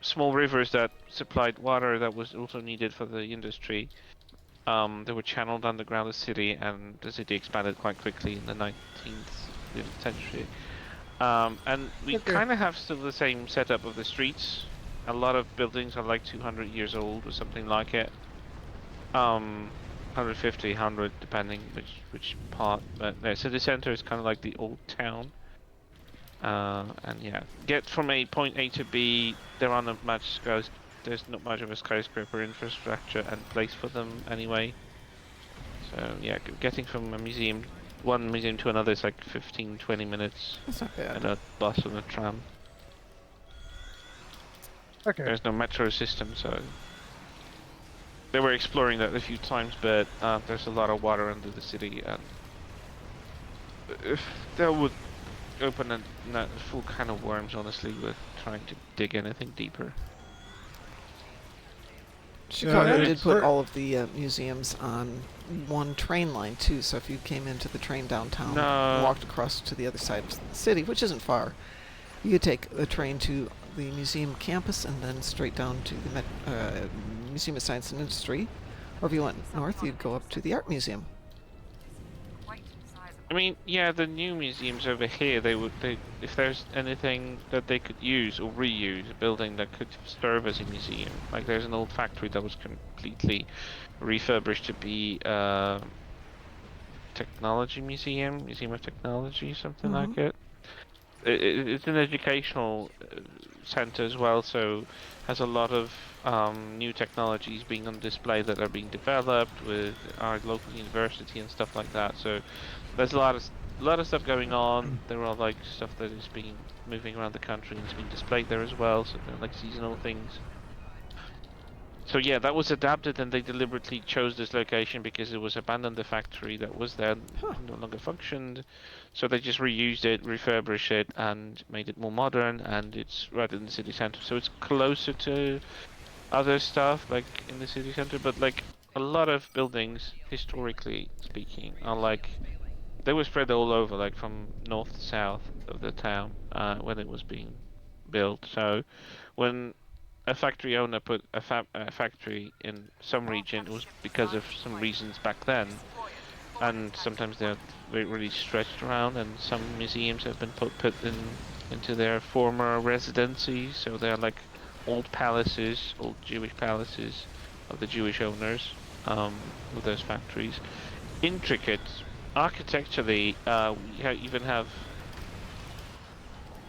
small rivers that supplied water that was also needed for the industry. They were channeled underground the city, and the city expanded quite quickly in the 19th century. And we Okay. kind of have still the same setup of the streets. A lot of buildings are like 200 years old or something like it. 150, 100, depending which part. But the city center is kind of like the old town. And yeah, get from point A to B. There's not much of a skyscraper infrastructure and place for them anyway. So yeah, getting from one museum to another is like 15, 20 minutes. That's not bad. And a bus and a tram. Okay. There's no metro system, so they were exploring that a few times, but there's a lot of water under the city, and if that would open a full can of worms, honestly, with trying to dig anything deeper. Chicago did it's put ver- all of the museums on one train line too. So if you came into the train downtown and walked across to the other side of the city, which isn't far, you could take a train to the museum campus and then straight down to the Museum of Science and Industry. Or if you went north, you'd go up to the Art Museum. I mean, yeah, the new museums over here, if there's anything that they could use or reuse, a building that could serve as a museum. Like there's an old factory that was completely refurbished to be technology museum of technology, something like it. It's an educational center as well, so has a lot of new technologies being on display that are being developed with our local university and stuff like that. So there's a lot of stuff going on. There are like stuff that is being moving around the country and it's being displayed there as well. So they're like seasonal things. So yeah, that was adapted, and they deliberately chose this location because it was abandoned. The factory that was there no longer functioned, so they just reused it, refurbished it, and made it more modern. And it's right in the city center, so it's closer to other stuff like in the city center. But like a lot of buildings, historically speaking, are like they were spread all over, like from north to south of the town when it was being built. So when a factory owner put a factory in some region, it was because of some reasons back then, and sometimes they're really stretched around. And some museums have been put into their former residencies, so they're like old palaces, old Jewish palaces of the Jewish owners of those factories. Intricate architecturally, we even have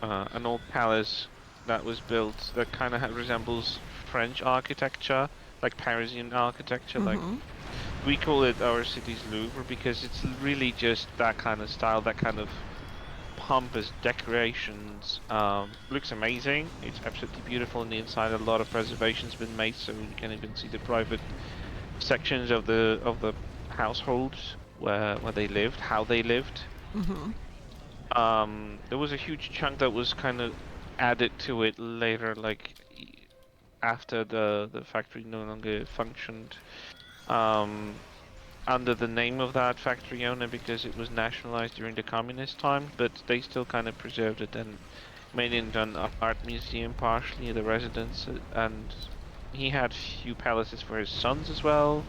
an old palace that was built that kind of resembles French architecture, like Parisian architecture. Like we call it our city's Louvre because it's really just that kind of style, that kind of pompous decorations. Looks amazing. It's absolutely beautiful on the inside. A lot of preservation's been made, so you can even see the private sections of the households where they lived, how they lived. There was a huge chunk that was kind of added to it later, like after the factory no longer functioned, under the name of that factory owner because it was nationalized during the communist time. But they still kind of preserved it and made it into an art museum, partially the residence, and he had few palaces for his sons as well.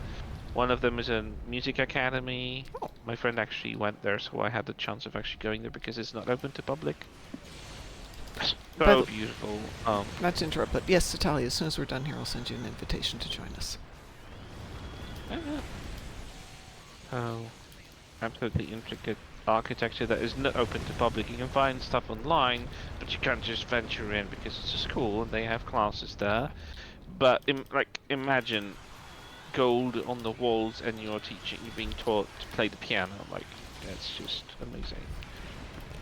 One of them is a music academy. My friend actually went there, so I had the chance of actually going there because it's not open to public. So beautiful. Not to interrupt, but yes, Natalia, as soon as we're done here, I'll send you an invitation to join us. Oh, absolutely intricate architecture that is not open to public. You can find stuff online, but you can't just venture in because it's a school and they have classes there. But imagine gold on the walls and you're being taught to play the piano. Like, that's just amazing.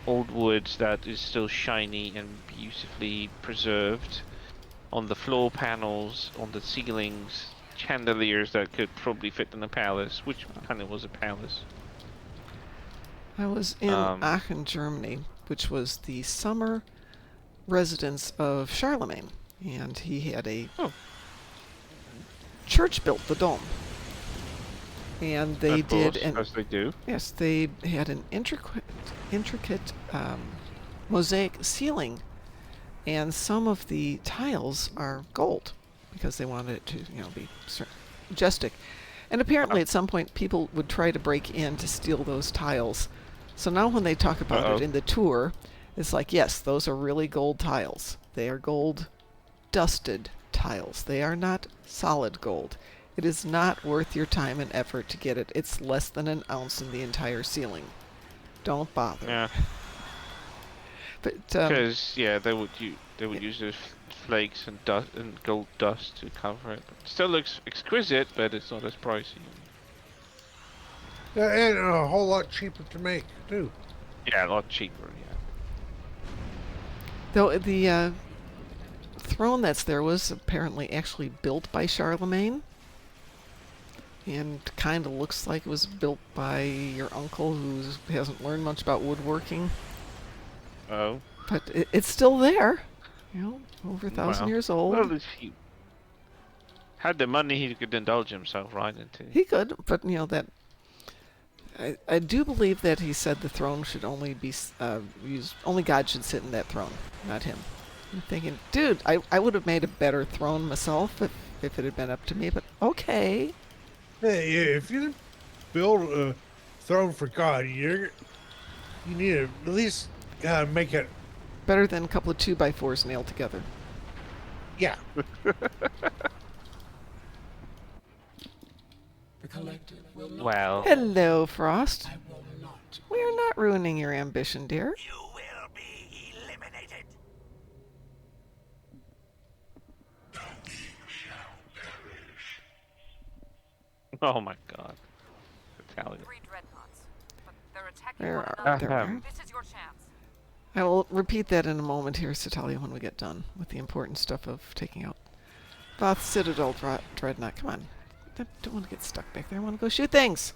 Old wood that is still shiny and beautifully preserved. On the floor panels, on the ceilings, chandeliers that could probably fit in a palace, which kind of was a palace. I was in Aachen, Germany, which was the summer residence of Charlemagne, and he had a church built, the dome. And they Of course, did, as they do. Yes, they had an intricate mosaic ceiling, and some of the tiles are gold because they wanted it to, be majestic. And apparently, at some point, people would try to break in to steal those tiles. So now, when they talk about it in the tour, it's like, yes, those are really gold tiles. They are gold dusted tiles. They are not solid gold. It is not worth your time and effort to get it. It's less than an ounce in the entire ceiling. Don't bother. Yeah. But because they would use those flakes and dust and gold dust to cover it. It still looks exquisite, but it's not as pricey. Yeah, and a whole lot cheaper to make too. Yeah, a lot cheaper. Yeah. Though the throne that's there was apparently actually built by Charlemagne, and kind of looks like it was built by your uncle who hasn't learned much about woodworking. Oh. But it's still there, over 1,000 years old. Well, if he had the money, he could indulge himself right into. He could, but that. I do believe that he said the throne should only be used. Only God should sit in that throne, not him. I'm thinking, dude, I would have made a better throne myself if it had been up to me. But okay. Hey, if you build a throne for God, you need to at least make it better than a couple of 2x4s nailed together. Yeah. Well. Hello, Frost. We are not ruining your ambition, dear. You will be eliminated. Oh my God. Italian. 3 dreadnoughts, but they're attacking There one are. another. There are. This is your chance. I will repeat that in a moment here, Satalia, when we get done with the important stuff of taking out Bath Citadel Dreadnought. Come on. I don't want to get stuck back there. I want to go shoot things.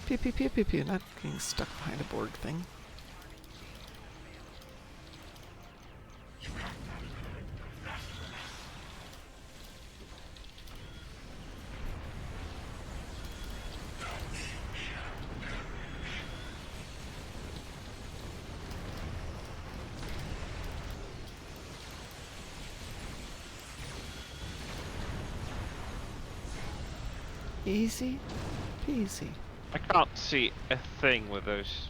Pew, pew, pew, pew, pew. Not getting stuck behind a Borg thing. Easy peasy. I can't see a thing with those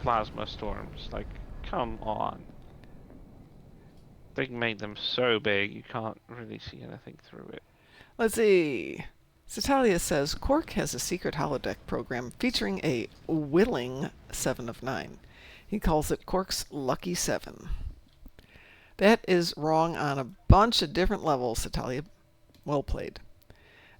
plasma storms. Like, come on. They made them so big, you can't really see anything through it. Let's see. Satalia says Quark has a secret holodeck program featuring a willing 7 of 9. He calls it Quark's Lucky 7. That is wrong on a bunch of different levels, Satalia. Well played.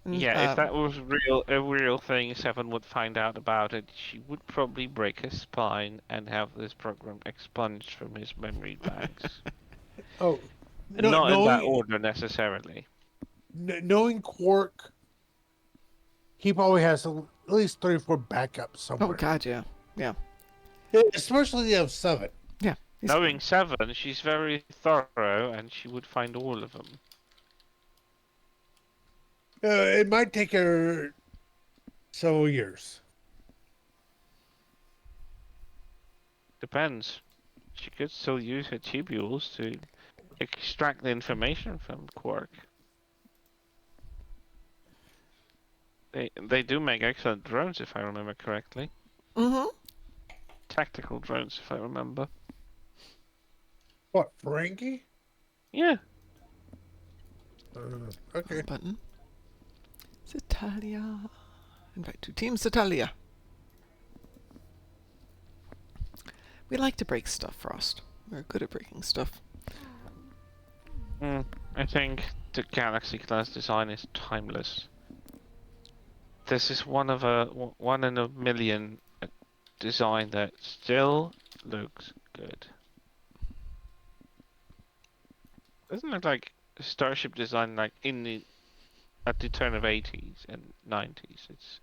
And, yeah, if that was a real thing, Seven would find out about it. She would probably break his spine and have this program expunged from his memory banks. Oh, not in that order necessarily. Knowing Quark, he probably has at least 3 or 4 backups somewhere. Oh God, yeah, yeah. Especially the F7. Yeah. Knowing Seven, she's very thorough, and she would find all of them. It might take her several years. Depends. She could still use her tubules to extract the information from Quark. They do make excellent drones, if I remember correctly. Mm-hmm. Tactical drones, if I remember. What, Frankie? Yeah. Okay. Button. Zitalia. Invite to Team Zitalia. We like to break stuff, Frost. We're good at breaking stuff. I think the Galaxy class design is timeless. This is one in a million design that still looks good. Doesn't look like a starship design like at the turn of 80s and 90s. It's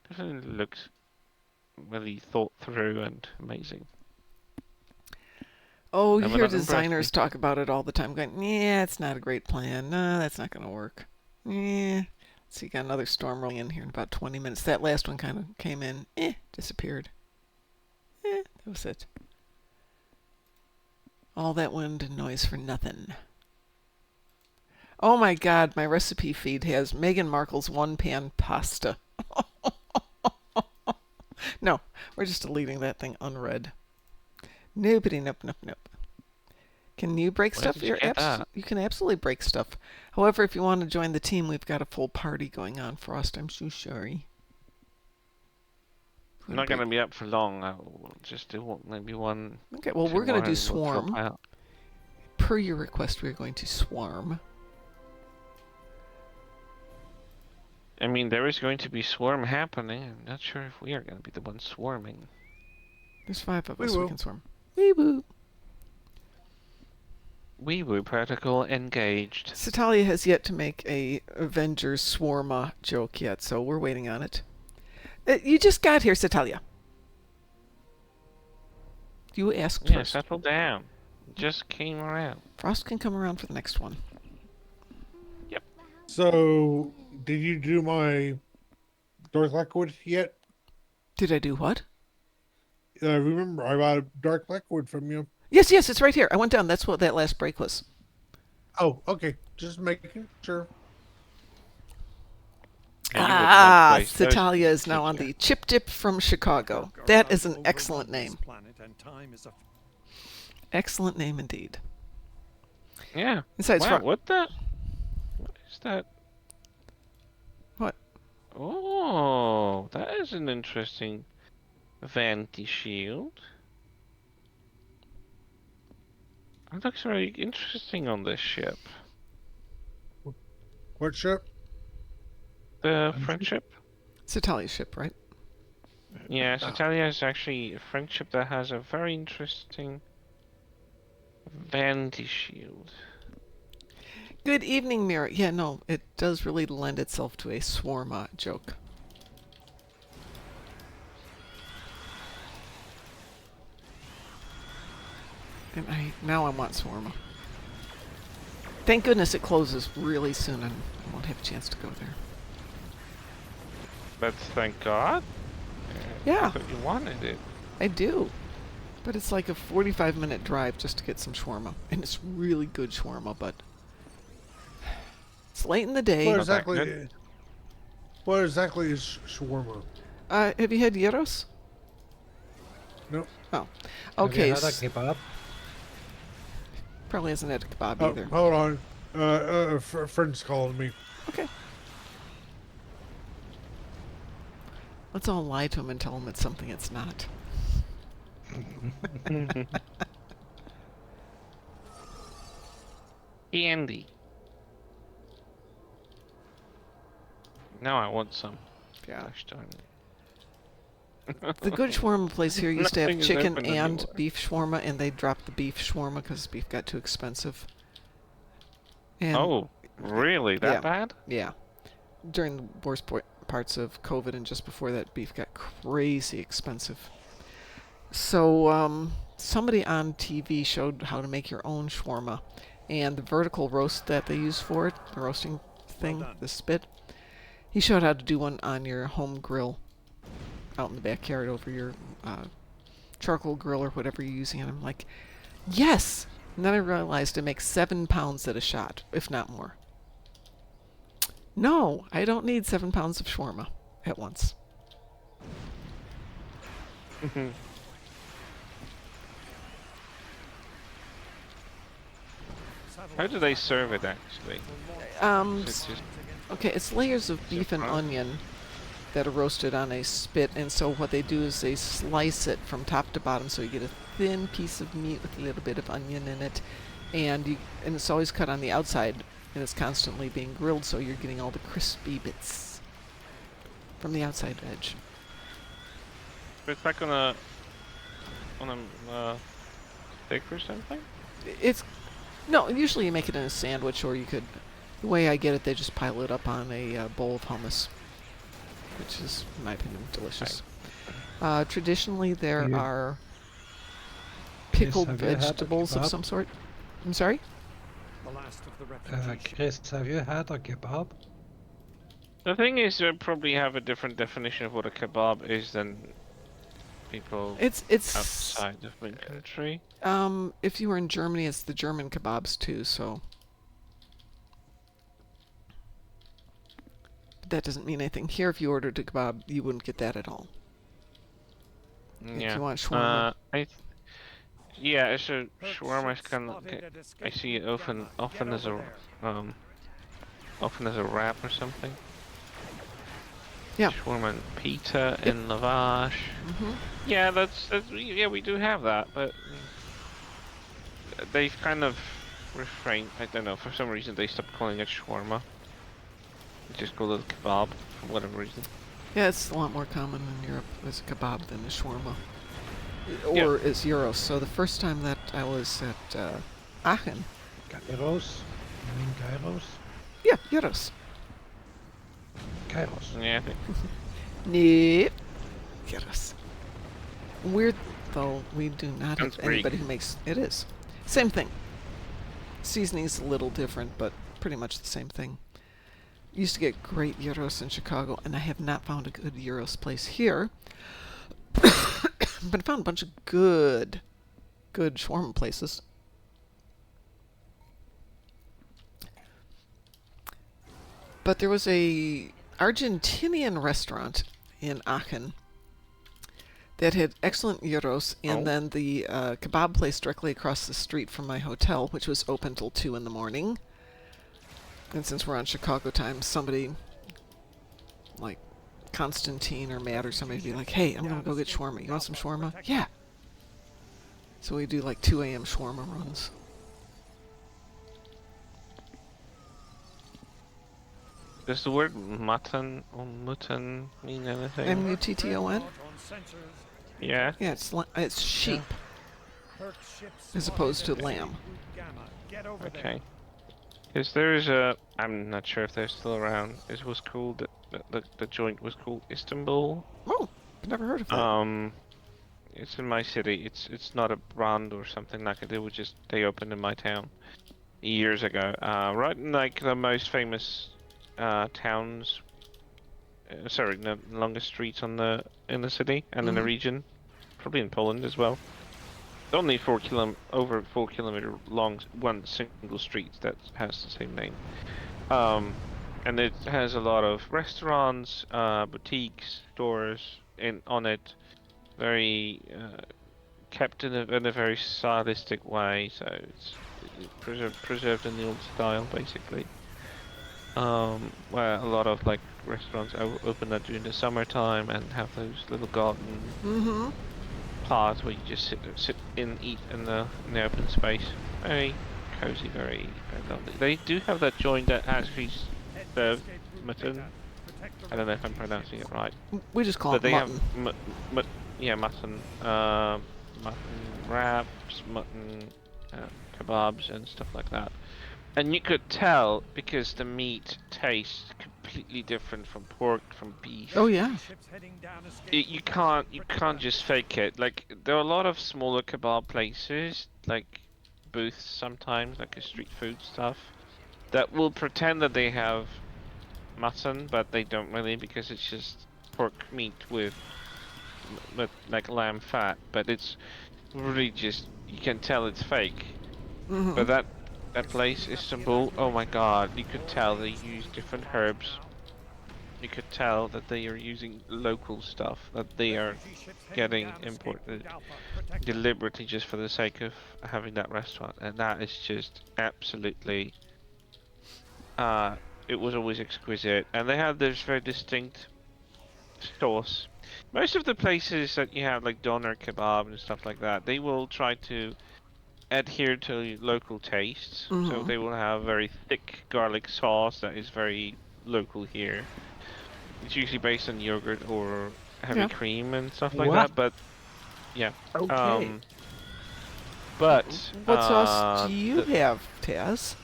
definitely looks really thought through and amazing. Oh, you And hear that impressed designers me. talk about it all the time, going, yeah, it's not a great plan. No, that's not going to work. Yeah. So you got another storm rolling in here in about 20 minutes. That last one kind of came in, disappeared. That was it. All that wind and noise for nothing. Oh my God, my recipe feed has Meghan Markle's one-pan pasta. No, we're just deleting that thing unread. Nope. Can you break Where stuff? did you get that? You can absolutely break stuff. However, if you want to join the team, we've got a full party going on, Frost. I'm so sorry. I'm not going to be up for long. I'll just do maybe one. Okay, well, we're going to do tomorrow and we'll drop Swarm. out. Per your request, we're going to Swarm. I mean, there is going to be swarm happening. I'm not sure if we are going to be the ones swarming. There's 5 of We us. We will. can swarm. Wee woo. Wee woo protocol engaged. Satalia has yet to make a Avengers Swarma joke yet, so we're waiting on it. You just got here, Satalia. You asked Yeah, first. settle down. Just came around. Frost can come around for the next one. Yep. So, did you do my Dark Liquid yet? Did I do what? Remember, I bought a Dark Liquid from you. Yes, it's right here. I went down. That's what that last break was. Oh, okay. Just making sure. Ah, Satalia is now on the Chip Dip from Chicago. That is an excellent name. Excellent name indeed. Yeah. Besides, wow, what is that? What? Oh, that is an interesting vanity shield. It looks very interesting on this ship. What ship? The friendship? Satalia's ship, right? Yeah, Satalia is actually a friendship that has a very interesting vanity shield. Good evening, Mira. Yeah, no, it does really lend itself to a Swarma joke. And now I want Swarma. Thank goodness it closes really soon and I won't have a chance to go there. But thank God. Yeah. I thought you wanted it. I do. But it's like a 45-minute drive just to get some shawarma. And it's really good shawarma, but it's late in the day. What exactly is shawarma? Have you had gyros? Nope. Oh. Okay. Have you had a kebab? Probably hasn't had a kebab Oh, either. hold on. A friend's calling me. Okay. Let's all lie to him and tell him it's something it's not. Candy. Now I want some. Yeah. Gosh darn it. The good shawarma place here used to have Nothing is chicken open and anymore. beef shawarma, and they dropped the beef shawarma because beef got too expensive. And Oh, really? That yeah. bad? Yeah. During the worst parts of COVID and just before that, beef got crazy expensive. So somebody on TV showed how to make your own shawarma, and the vertical roast that they use for it, the roasting thing, the spit, he showed how to do one on your home grill out in the backyard over your charcoal grill or whatever you're using. And I'm like, yes! And then I realized it makes 7 pounds at a shot, if not more. No, I don't need 7 pounds of shawarma at once. How do they serve it actually? Is it just Okay, it's layers of beef and front? onion that are roasted on a spit, and so what they do is they slice it from top to bottom, so you get a thin piece of meat with a little bit of onion in it, and it's always cut on the outside, and it's constantly being grilled, so you're getting all the crispy bits from the outside edge. It's like on a steak or something? It's no. Usually you make it in a sandwich, or you could. The way I get it, they just pile it up on a bowl of hummus, which is, in my opinion, delicious. Traditionally, there You- are Chris, pickled have you had a vegetables of kebab? some sort. I'm sorry. Chris, have you had a kebab? The thing is, you probably have a different definition of what a kebab is than people It's outside of my country. if you were in Germany, it's the German kebabs too. So that doesn't mean anything here. If you ordered a kebab, you wouldn't get that at all. Yeah. If you want shawarma. Yeah, so shawarma is kind of. I see it often as a wrap or something. Yeah. Shawarma and pita in lavash. Yeah, that's yeah, we do have that, but they've kind of refrained. I don't know, for some reason they stopped calling it shawarma. They just call it kebab for whatever reason. Yeah, it's a lot more common in Europe as a kebab than a shawarma. Or Yeah. as gyros. So the first time that I was at Aachen. Gyros? You mean gyros? Yeah, gyros. Gyros. Yeah, I think. Nope. Gyros. Weird though, we do not Sounds have anybody Greek. who makes it is. Same thing. Seasoning's a little different, but pretty much the same thing. Used to get great gyros in Chicago, and I have not found a good gyros place here. But I found a bunch of good shawarma places. But there was a Argentinian restaurant in Aachen that had excellent gyros, and then the kebab place directly across the street from my hotel, which was open till 2 in the morning. And since we're on Chicago time, somebody like Constantine or Matt or somebody would be like, hey, I'm going to go get shawarma. You want some shawarma? Yeah. So we do like 2 a.m. shawarma runs. Does the word mutton or mutton mean anything? M-U-T-T-O-N? Yeah. Yeah, it's sheep as opposed to lamb. Okay. Because there is a, I'm not sure if they're still around. It was called the joint was called Istanbul. Oh, I've never heard of that. It's in my city. It's not a brand or something like it. It was just they opened in my town years ago. Right in like the most famous towns. Sorry, the longest streets in the city and in the region, probably in Poland as well. Only over 4 kilometer long, one single street that has the same name. And it has a lot of restaurants, boutiques, stores on it. Very kept in a very stylistic way, so it's preserved in the old style, basically. Where a lot of like restaurants open that during the summertime and have those little garden plots where you just sit and eat in the open space. Very cozy, very lovely. They do have that joint that actually serves mutton. I don't know if I'm pronouncing it right. We just call But it they mutton. have mutton, mutton wraps, mutton kebabs and stuff like that. And you could tell because the meat tastes completely different from pork, from beef. Oh yeah. You can't just fake it. Like there are a lot of smaller kebab places, like booths sometimes, like a street food stuff, that will pretend that they have mutton, but they don't really because it's just pork meat with like lamb fat. But it's really just you can tell it's fake. But that place, Istanbul, oh my god, you could tell they use different herbs you could tell that they are using local stuff that they are getting imported deliberately just for the sake of having that restaurant, and that is just absolutely. It was always exquisite, and they had this very distinct sauce. Most of the places that you have like doner kebab and stuff like that, they will try to adhere to local tastes. So they will have very thick garlic sauce that is very local here. It's usually based on yogurt or heavy cream and stuff like What? that. But yeah, Okay. but What sauce do you the, have, Taz?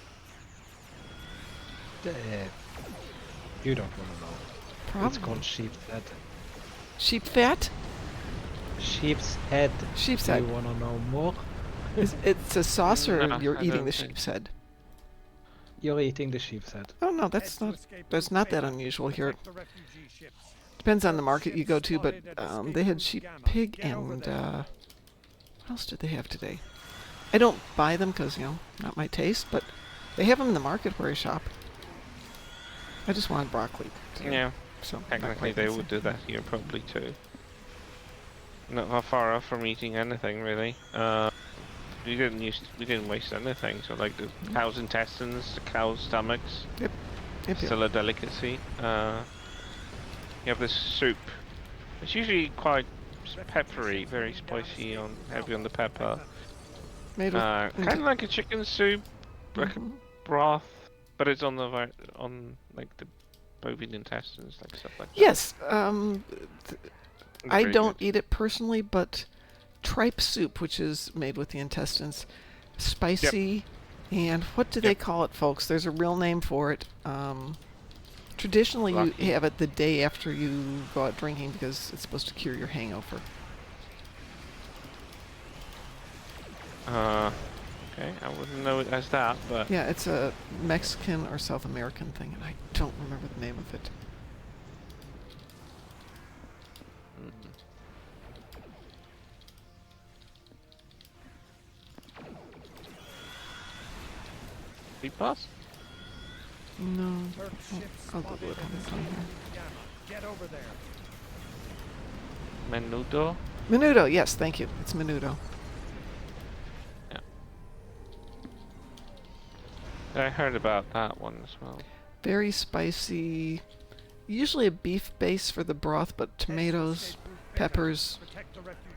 Uh, you don't want to know. It's Probably. called sheep's head. Sheep fat? Sheep's head. Sheep's Do head. you want to know more? It's a sauce, or No, you're I eating don't the think- sheep's head? You're eating the sheep's head. Oh no, that's not that unusual here. Depends on the market you go to, but they had sheep pig and what else did they have today? I don't buy them because, you know, not my taste, but they have them in the market where I shop. I just wanted broccoli today, Yeah, so not technically quite they the would same. do that here probably too. Not far off from eating anything really. We didn't waste anything. So like the cow's intestines, the cow's stomachs, Yep, yep. still a delicacy. You have this soup. It's usually quite peppery, very spicy, heavy on the pepper. Made with Kind of like a chicken soup, like a broth, but it's on like the bovine intestines, like stuff like that. yes. It's I very don't good. eat it personally, but tripe soup, which is made with the intestines, spicy, and what do they call it, folks? There's a real name for it. Traditionally, Rocky. you have it the day after you go out drinking because it's supposed to cure your hangover. Okay, I wouldn't know it as that, but Yeah, it's a Mexican or South American thing, and I don't remember the name of it. Beef pass? No. I'll Google it on the phone here. Get over there. Menudo? Menudo, yes, thank you. It's menudo. Yeah. I heard about that one as well. Very spicy. Usually a beef base for the broth, but tomatoes, peppers,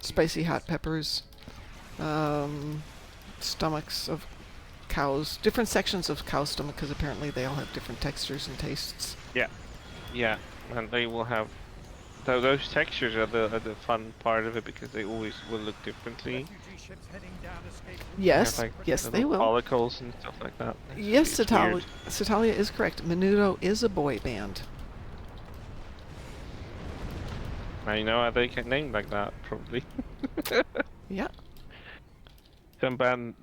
spicy hot peppers, stomachs of cows, different sections of cow stomach, because apparently they all have different textures and tastes. Yeah, and they will have those textures are the fun part of it because they always will look differently. Yes, They have, like, yes, they little will. follicles and stuff like that. Yes, It's weird. Satalia is correct. Menudo is a boy band. I know how they get named like that, probably. Yeah. Some band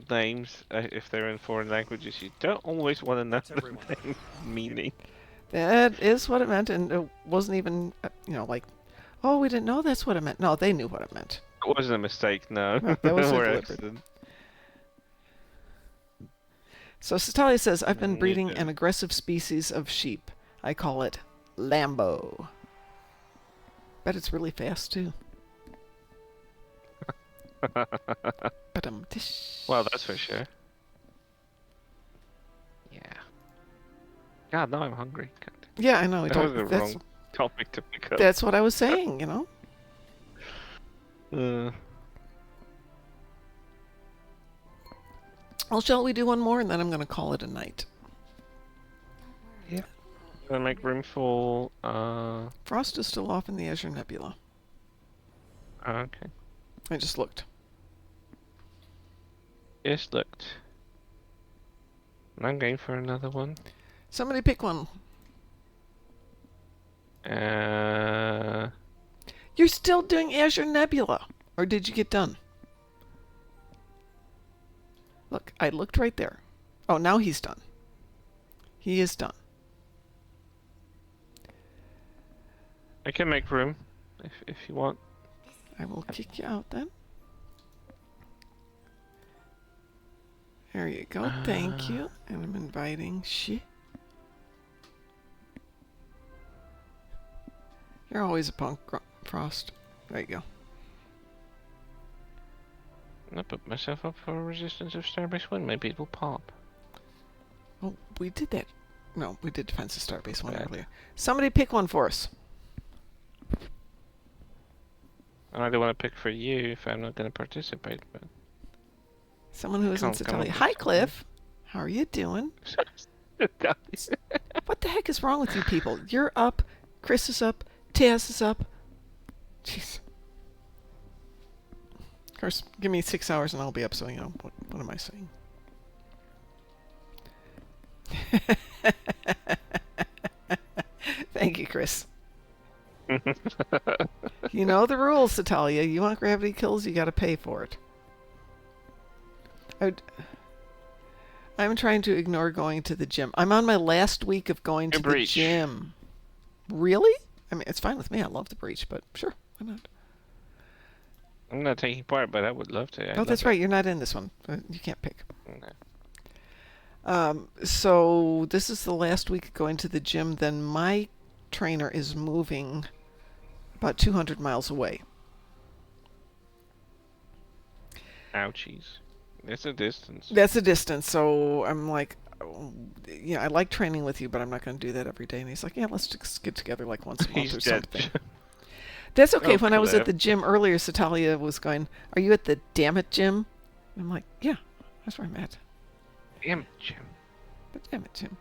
names, if they're in foreign languages, you don't always want to know the meaning. That is what it meant, and it wasn't even, like, oh, we didn't know that's what it meant. No, they knew what it meant. It wasn't a mistake, no. No, that was a Or deliberate. accident. So Satalia says, I've been Me breeding too. an aggressive species of sheep. I call it Lambo. Bet it's really fast, too. Ba-dum-tish. Well, that's for sure. Yeah. God, now I'm hungry. God. Yeah, I know. That was the wrong topic to pick up. That's what I was saying, you know? Well, shall we do one more, and then I'm going to call it a night. Yeah. Gonna make room for Frost is still off in the Azure Nebula. okay. I just looked. Just looked. And I'm going for another one. Somebody pick one. You're still doing Azure Nebula. Or did you get done? Look, I looked right there. Oh, now he's done. He is done. I can make room if you want. I will kick you out then. There you go. Thank you. And I'm inviting she. You're always a punk, Frost. There you go. I put myself up for resistance of Starbase 1. Maybe it will pop. Oh, we did that. No, we did Defense of Starbase 1 Bad. earlier. Somebody pick one for us. I don't want to pick for you if I'm not going to participate, but... Someone who isn't Can't come Satalia. up Hi, with Cliff. How are you doing? What the heck is wrong with you people? You're up. Chris is up. Taz is up. Jeez. Of course, give me 6 hours and I'll be up, so, you know, what am I saying? Thank you, Chris. You know the rules, Satalia. You want gravity kills, you gotta pay for it. I'm trying to ignore going to the gym. I'm on my last week of going to the gym. Really? I mean, it's fine with me. I love the breach, but sure, why not? I'm not taking part, but I would love to. Oh, that's right. You're not in this one. You can't pick. Okay. So this is the last week going to the gym. Then my trainer is moving about 200 miles away. Ouchies. That's a distance. That's a distance. So I'm like, yeah, I like training with you, but I'm not going to do that every day. And he's like, yeah, let's just get together like once a month or something. That's okay. Oh, when I was at the gym earlier, Satalia was going, are you at the Damn It gym? And I'm like, yeah, that's where I'm at. Damn it, Jim. The Damn It gym.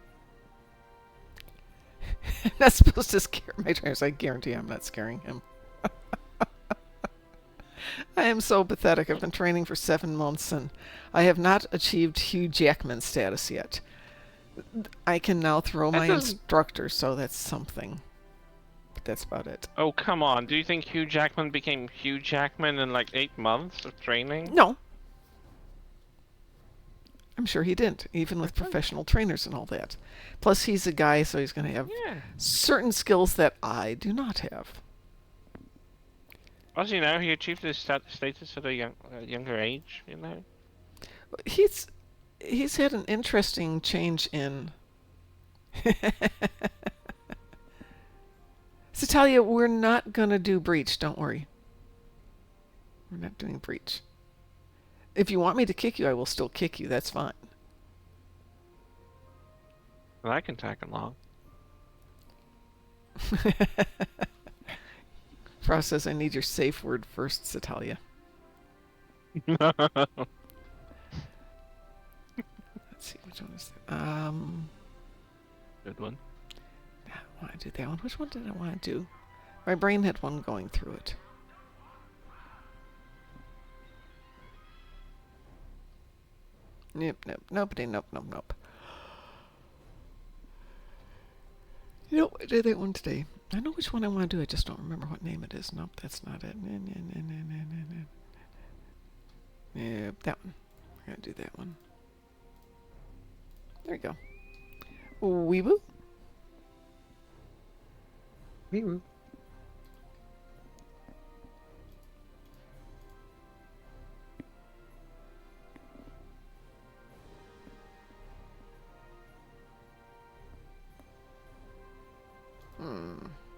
I'm not supposed to scare my trainers. I guarantee I'm not scaring him. I am so pathetic. I've been training for 7 months and I have not achieved Hugh Jackman status yet. I can now throw my instructor, so that's something. But that's about it. Oh, come on. Do you think Hugh Jackman became Hugh Jackman in like 8 months of training? No. I'm sure he didn't, even with professional trainers and all that. Plus, he's a guy, so he's going to have certain skills that I do not have. As you know, he achieved his status at a younger age, you know? He's had an interesting change in... Satalia, we're not going to do Breach, don't worry. We're not doing Breach. If you want me to kick you, I will still kick you, that's fine. Well, I can tag along. Frost says, I need your safe word first, Satalia. Let's see, which one is that? Good one. I want to do that one. Which one did I want to do? My brain had one going through it. Nope, nope, nope. Nope, I did that one today. I know which one I want to do, I just don't remember what name it is. Nope, that's not it. Yep, that one. We're going to do that one. There you go. Weeboo? Weeboo.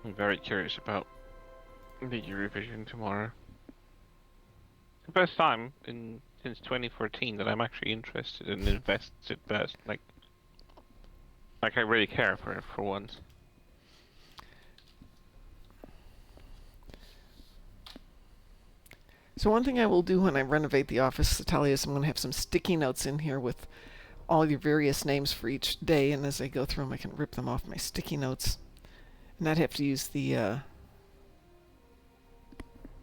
I'm very curious about the Eurovision tomorrow. The first time since 2014 that I'm actually interested and invested first. Like I really care for it for once. So one thing I will do when I renovate the office, Satalia, is I'm going to have some sticky notes in here with all your various names for each day, and as I go through them, I can rip them off my sticky notes. Not have to use the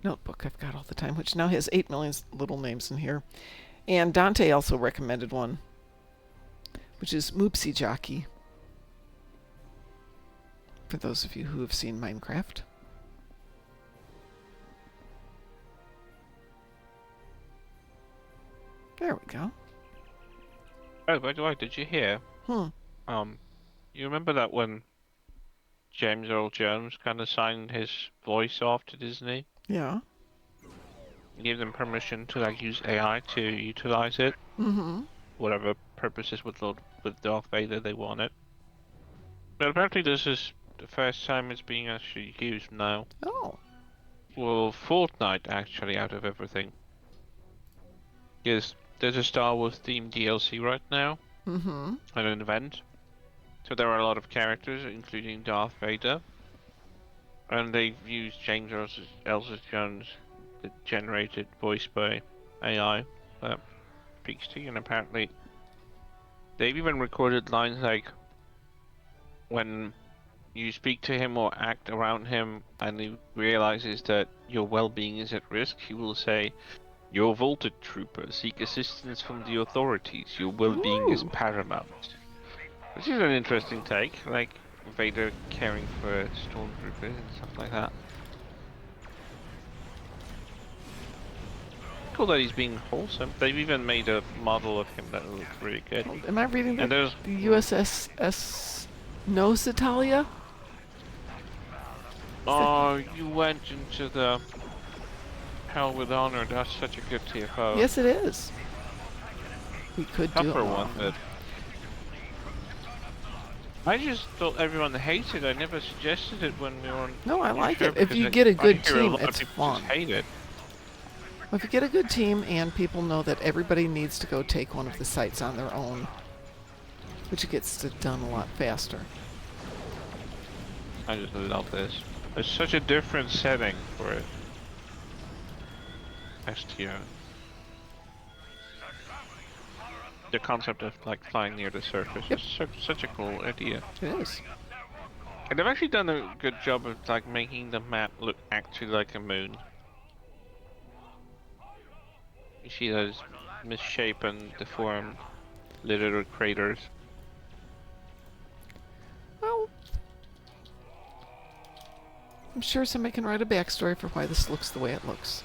notebook I've got all the time, which now has 8 million little names in here. And Dante also recommended one, which is Moopsy Jockey, for those of you who have seen Minecraft. There we go. Oh, by the way, did you hear? Hmm. You remember that when James Earl Jones kind of signed his voice off to Disney? Yeah. He gave them permission to like use AI to utilize it. Mm-hmm. Whatever purposes with Darth Vader they wanted. But apparently this is the first time it's being actually used now. Oh. Well, Fortnite actually out of everything. Because there's a Star Wars themed DLC right now. Mm-hmm. At an event. So there are a lot of characters, including Darth Vader. And they've used James Elsa Jones, the generated voice by AI that speaks to you, and apparently they've even recorded lines like when you speak to him or act around him and he realizes that your well-being is at risk, he will say, "You're vaulted trooper, seek assistance from the authorities, your well-being is Ooh. paramount." Which is an interesting take, like Vader caring for stormtroopers and stuff like that. Cool that he's being wholesome. They've even made a model of him that looks really good. Am I reading And that? there's The USS Nose Italia? oh, you went into the Hell with Honor. That's such a good TFO. Yes, it is. We could do it. Tougher one, but I just thought everyone hated it. I never suggested it when we were on. No, I like show it. If because you get a good I hear team, lot of it's people fun. just hate it. Well, if you get a good team and people know that everybody needs to go take one of the sites on their own, which gets it done a lot faster. I just love this. It's such a different setting for it. STO. The concept of like flying near the surface is such a cool idea. It is. And they've actually done a good job of like making the map look actually like a moon. You see those misshapen, deformed, littered craters. Well, I'm sure somebody can write a backstory for why this looks the way it looks.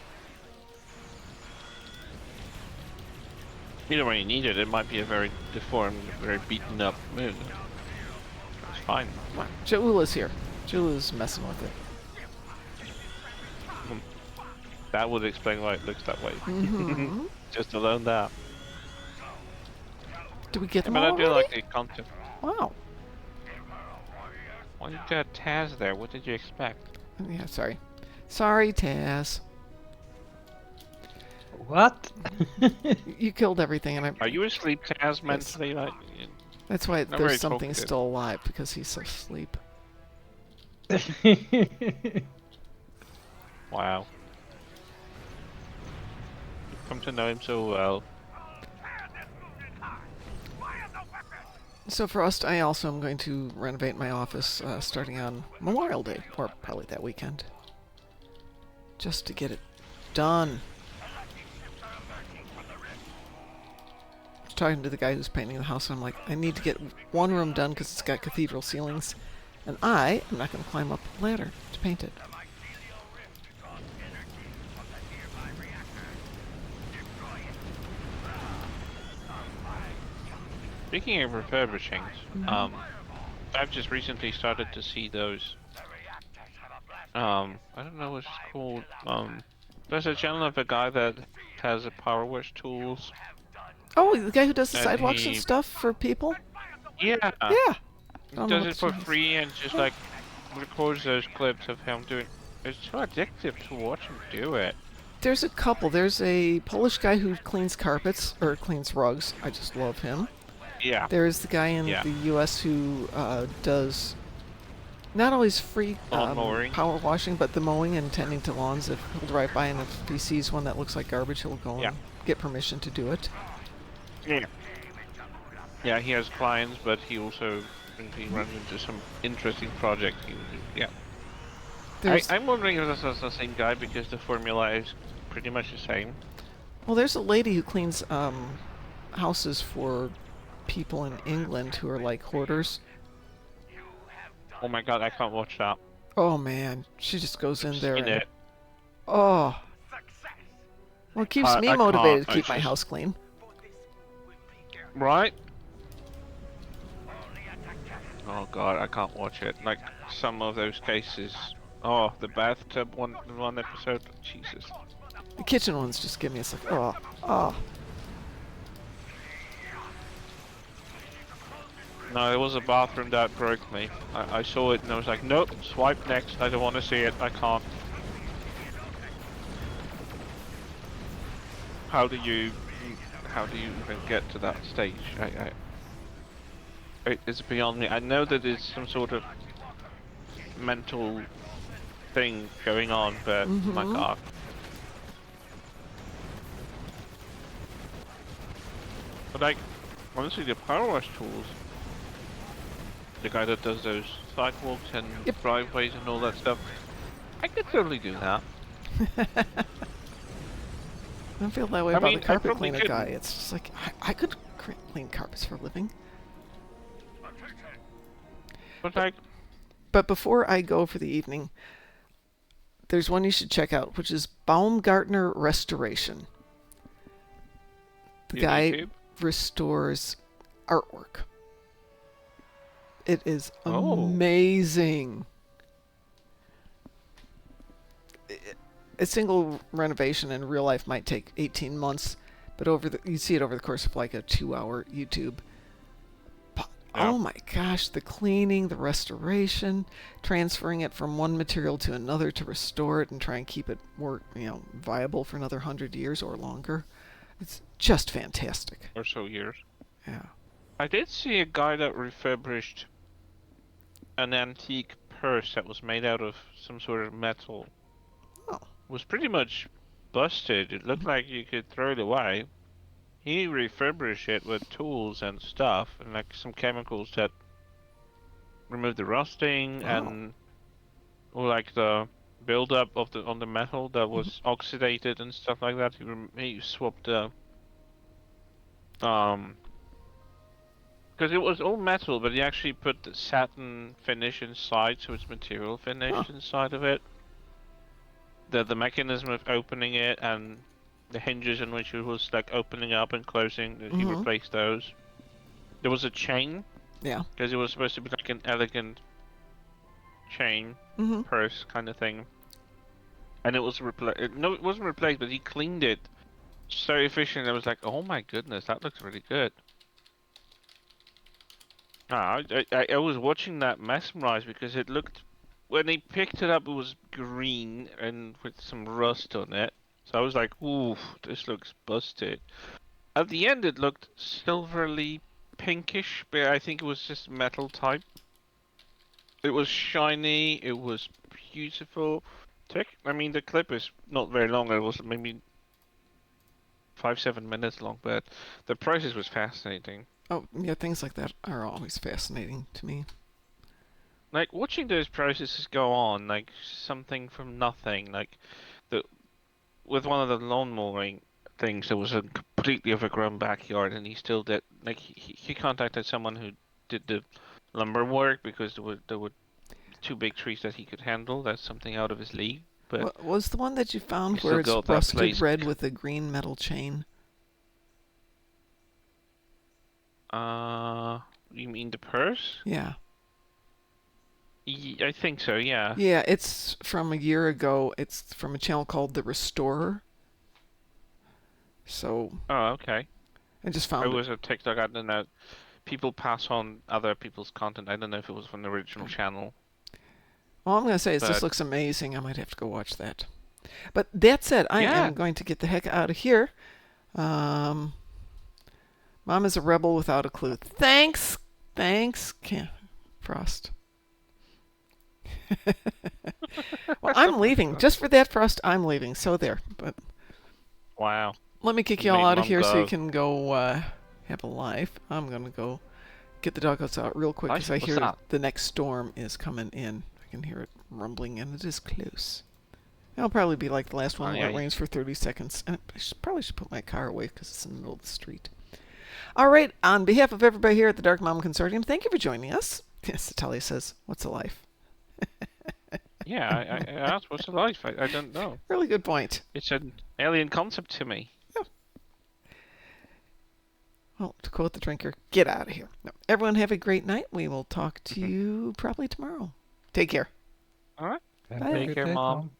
You don't really need it. It might be a very deformed, very beaten up moon. That's fine. Come on. Jaula's here. Jaula's messing with it. That would explain why it looks that way. Mm-hmm. Just alone that. Do we get them But all I do already? like the concept. Wow. Well, you got Taz there. What did you expect? Yeah, sorry. Sorry, Taz. What? You killed everything, and I. Are you asleep, Taz, mentally? Like, That's why not very there's something talkative. still alive, because he's so asleep. wow. You've come to know him so well. So for us, I also am going to renovate my office starting on Memorial Day, or probably that weekend. Just to get it done. I was talking to the guy who's painting the house, and I'm like, I need to get one room done because it's got cathedral ceilings, and I am not going to climb up the ladder to paint it. Speaking of refurbishings, I've just recently started to see those. I don't know what it's called. There's a channel of a guy that has a power wash tools. Oh, the guy who does the And sidewalks and he- stuff for people? Yeah. Yeah. He don't know does what it for the- free and just like records those clips of him doing. It's so addictive to watch him do it. There's a couple. There's a Polish guy who cleans carpets, or cleans rugs. I just love him. Yeah. There's the guy in Yeah. the U.S. who does not always free Lawn mowing. power washing, but the mowing and tending to lawns. If he'll drive by and if he sees one that looks like garbage, he'll go Yeah. and get permission to do it. Yeah. Yeah, he has clients, but he also, if he runs into some interesting project, yeah. There's, I'm wondering if this is the same guy because the formula is pretty much the same. well, there's a lady who cleans houses for people in England who are like hoarders. Oh my god, I can't watch that. Oh man, she just goes in there Seen and it. oh. Well, it keeps me I motivated can't, to keep it's my just- house clean. Right? Oh god, I can't watch it. Like some of those cases. Oh, the bathtub one episode. Jesus. The kitchen ones just give me a like, oh. No, it was a bathroom that broke me. I saw it and I was like, nope, swipe next. I don't want to see it. I can't. How do you even get to that stage? It's beyond me. I know that it's some sort of mental thing going on, but my God. But like, honestly, the power wash tools, the guy that does those sidewalks and driveways and all that stuff, I could totally do that. I don't feel that way I about mean, the I carpet probably cleaner guy. couldn't. It's just like, I could clean carpets for a living. But like, But before I go for the evening, there's one you should check out, which is Baumgartner Restoration. The guy YouTube? restores artwork. It is Oh. amazing. A single renovation in real life might take 18 months, but you see it over the course of like a 2-hour YouTube. But, Yeah. oh my gosh, the cleaning, the restoration, transferring it from one material to another to restore it and try and keep it more, viable for another 100 years or longer. It's just fantastic. Or so years. Yeah. I did see a guy that refurbished an antique purse that was made out of some sort of metal. Oh. It was pretty much busted. It looked like you could throw it away. He refurbished it with tools and stuff, and like some chemicals that remove the rusting and or like the buildup of on the metal that was oxidated and stuff like that. He swapped the because it was all metal, but he actually put the satin finish inside, so it's material finish inside of it. The mechanism of opening it and the hinges in which it was like opening up and closing, he replaced those. There was a chain. Yeah. Because it was supposed to be like an elegant chain purse kind of thing. And it was replaced. No, it wasn't replaced, but he cleaned it so efficient. I was like, oh my goodness, that looks really good. I was watching that mesmerized because it looked, when he picked it up, it was green and with some rust on it. So I was like, ooh, this looks busted. At the end, it looked silverly pinkish, but I think it was just metal type. It was shiny, it was beautiful. I mean, the clip is not very long, it was maybe 5-7 minutes long, but the process was fascinating. Oh, yeah, things like that are always fascinating to me. Like, watching those processes go on, like, something from nothing, like, with one of the lawn mowing things, there was a completely overgrown backyard, and he still did, like, he contacted someone who did the lumber work, because there were 2 big trees that he could handle. That's something out of his league. But what was the one that you found still where it's got that rusted place. red with a green metal chain? You mean the purse? Yeah. I think so, yeah. Yeah, it's from a year ago. It's from a channel called The Restorer. So. Oh, okay. I just found it. Was a TikTok. I don't know. People pass on other people's content. I don't know if it was from the original channel. Well, I'm going to say it just looks amazing. I might have to go watch that. But that said, I am going to get the heck out of here. Mom is a rebel without a clue. Thanks, Frost. Well, I'm leaving. Just for that, Frost, I'm leaving. So there. But wow. Let me kick you all out of here so you can go have a life. I'm going to go get the doggos out real quick because I hear the next storm is coming in. I can hear it rumbling and it is close. It'll probably be like the last one where it rains for 30 seconds. And I probably should put my car away because it's in the middle of the street. All right. On behalf of everybody here at the Darkmom Consortium, thank you for joining us. Yes, Talia says, what's a life? Yeah, I asked, what's a life? I don't know. Really good point. It's an alien concept to me. Yeah. Well, to quote the drinker, get out of here. No. Everyone have a great night. We will talk to you probably tomorrow. Take care. All right. Take care, Mom.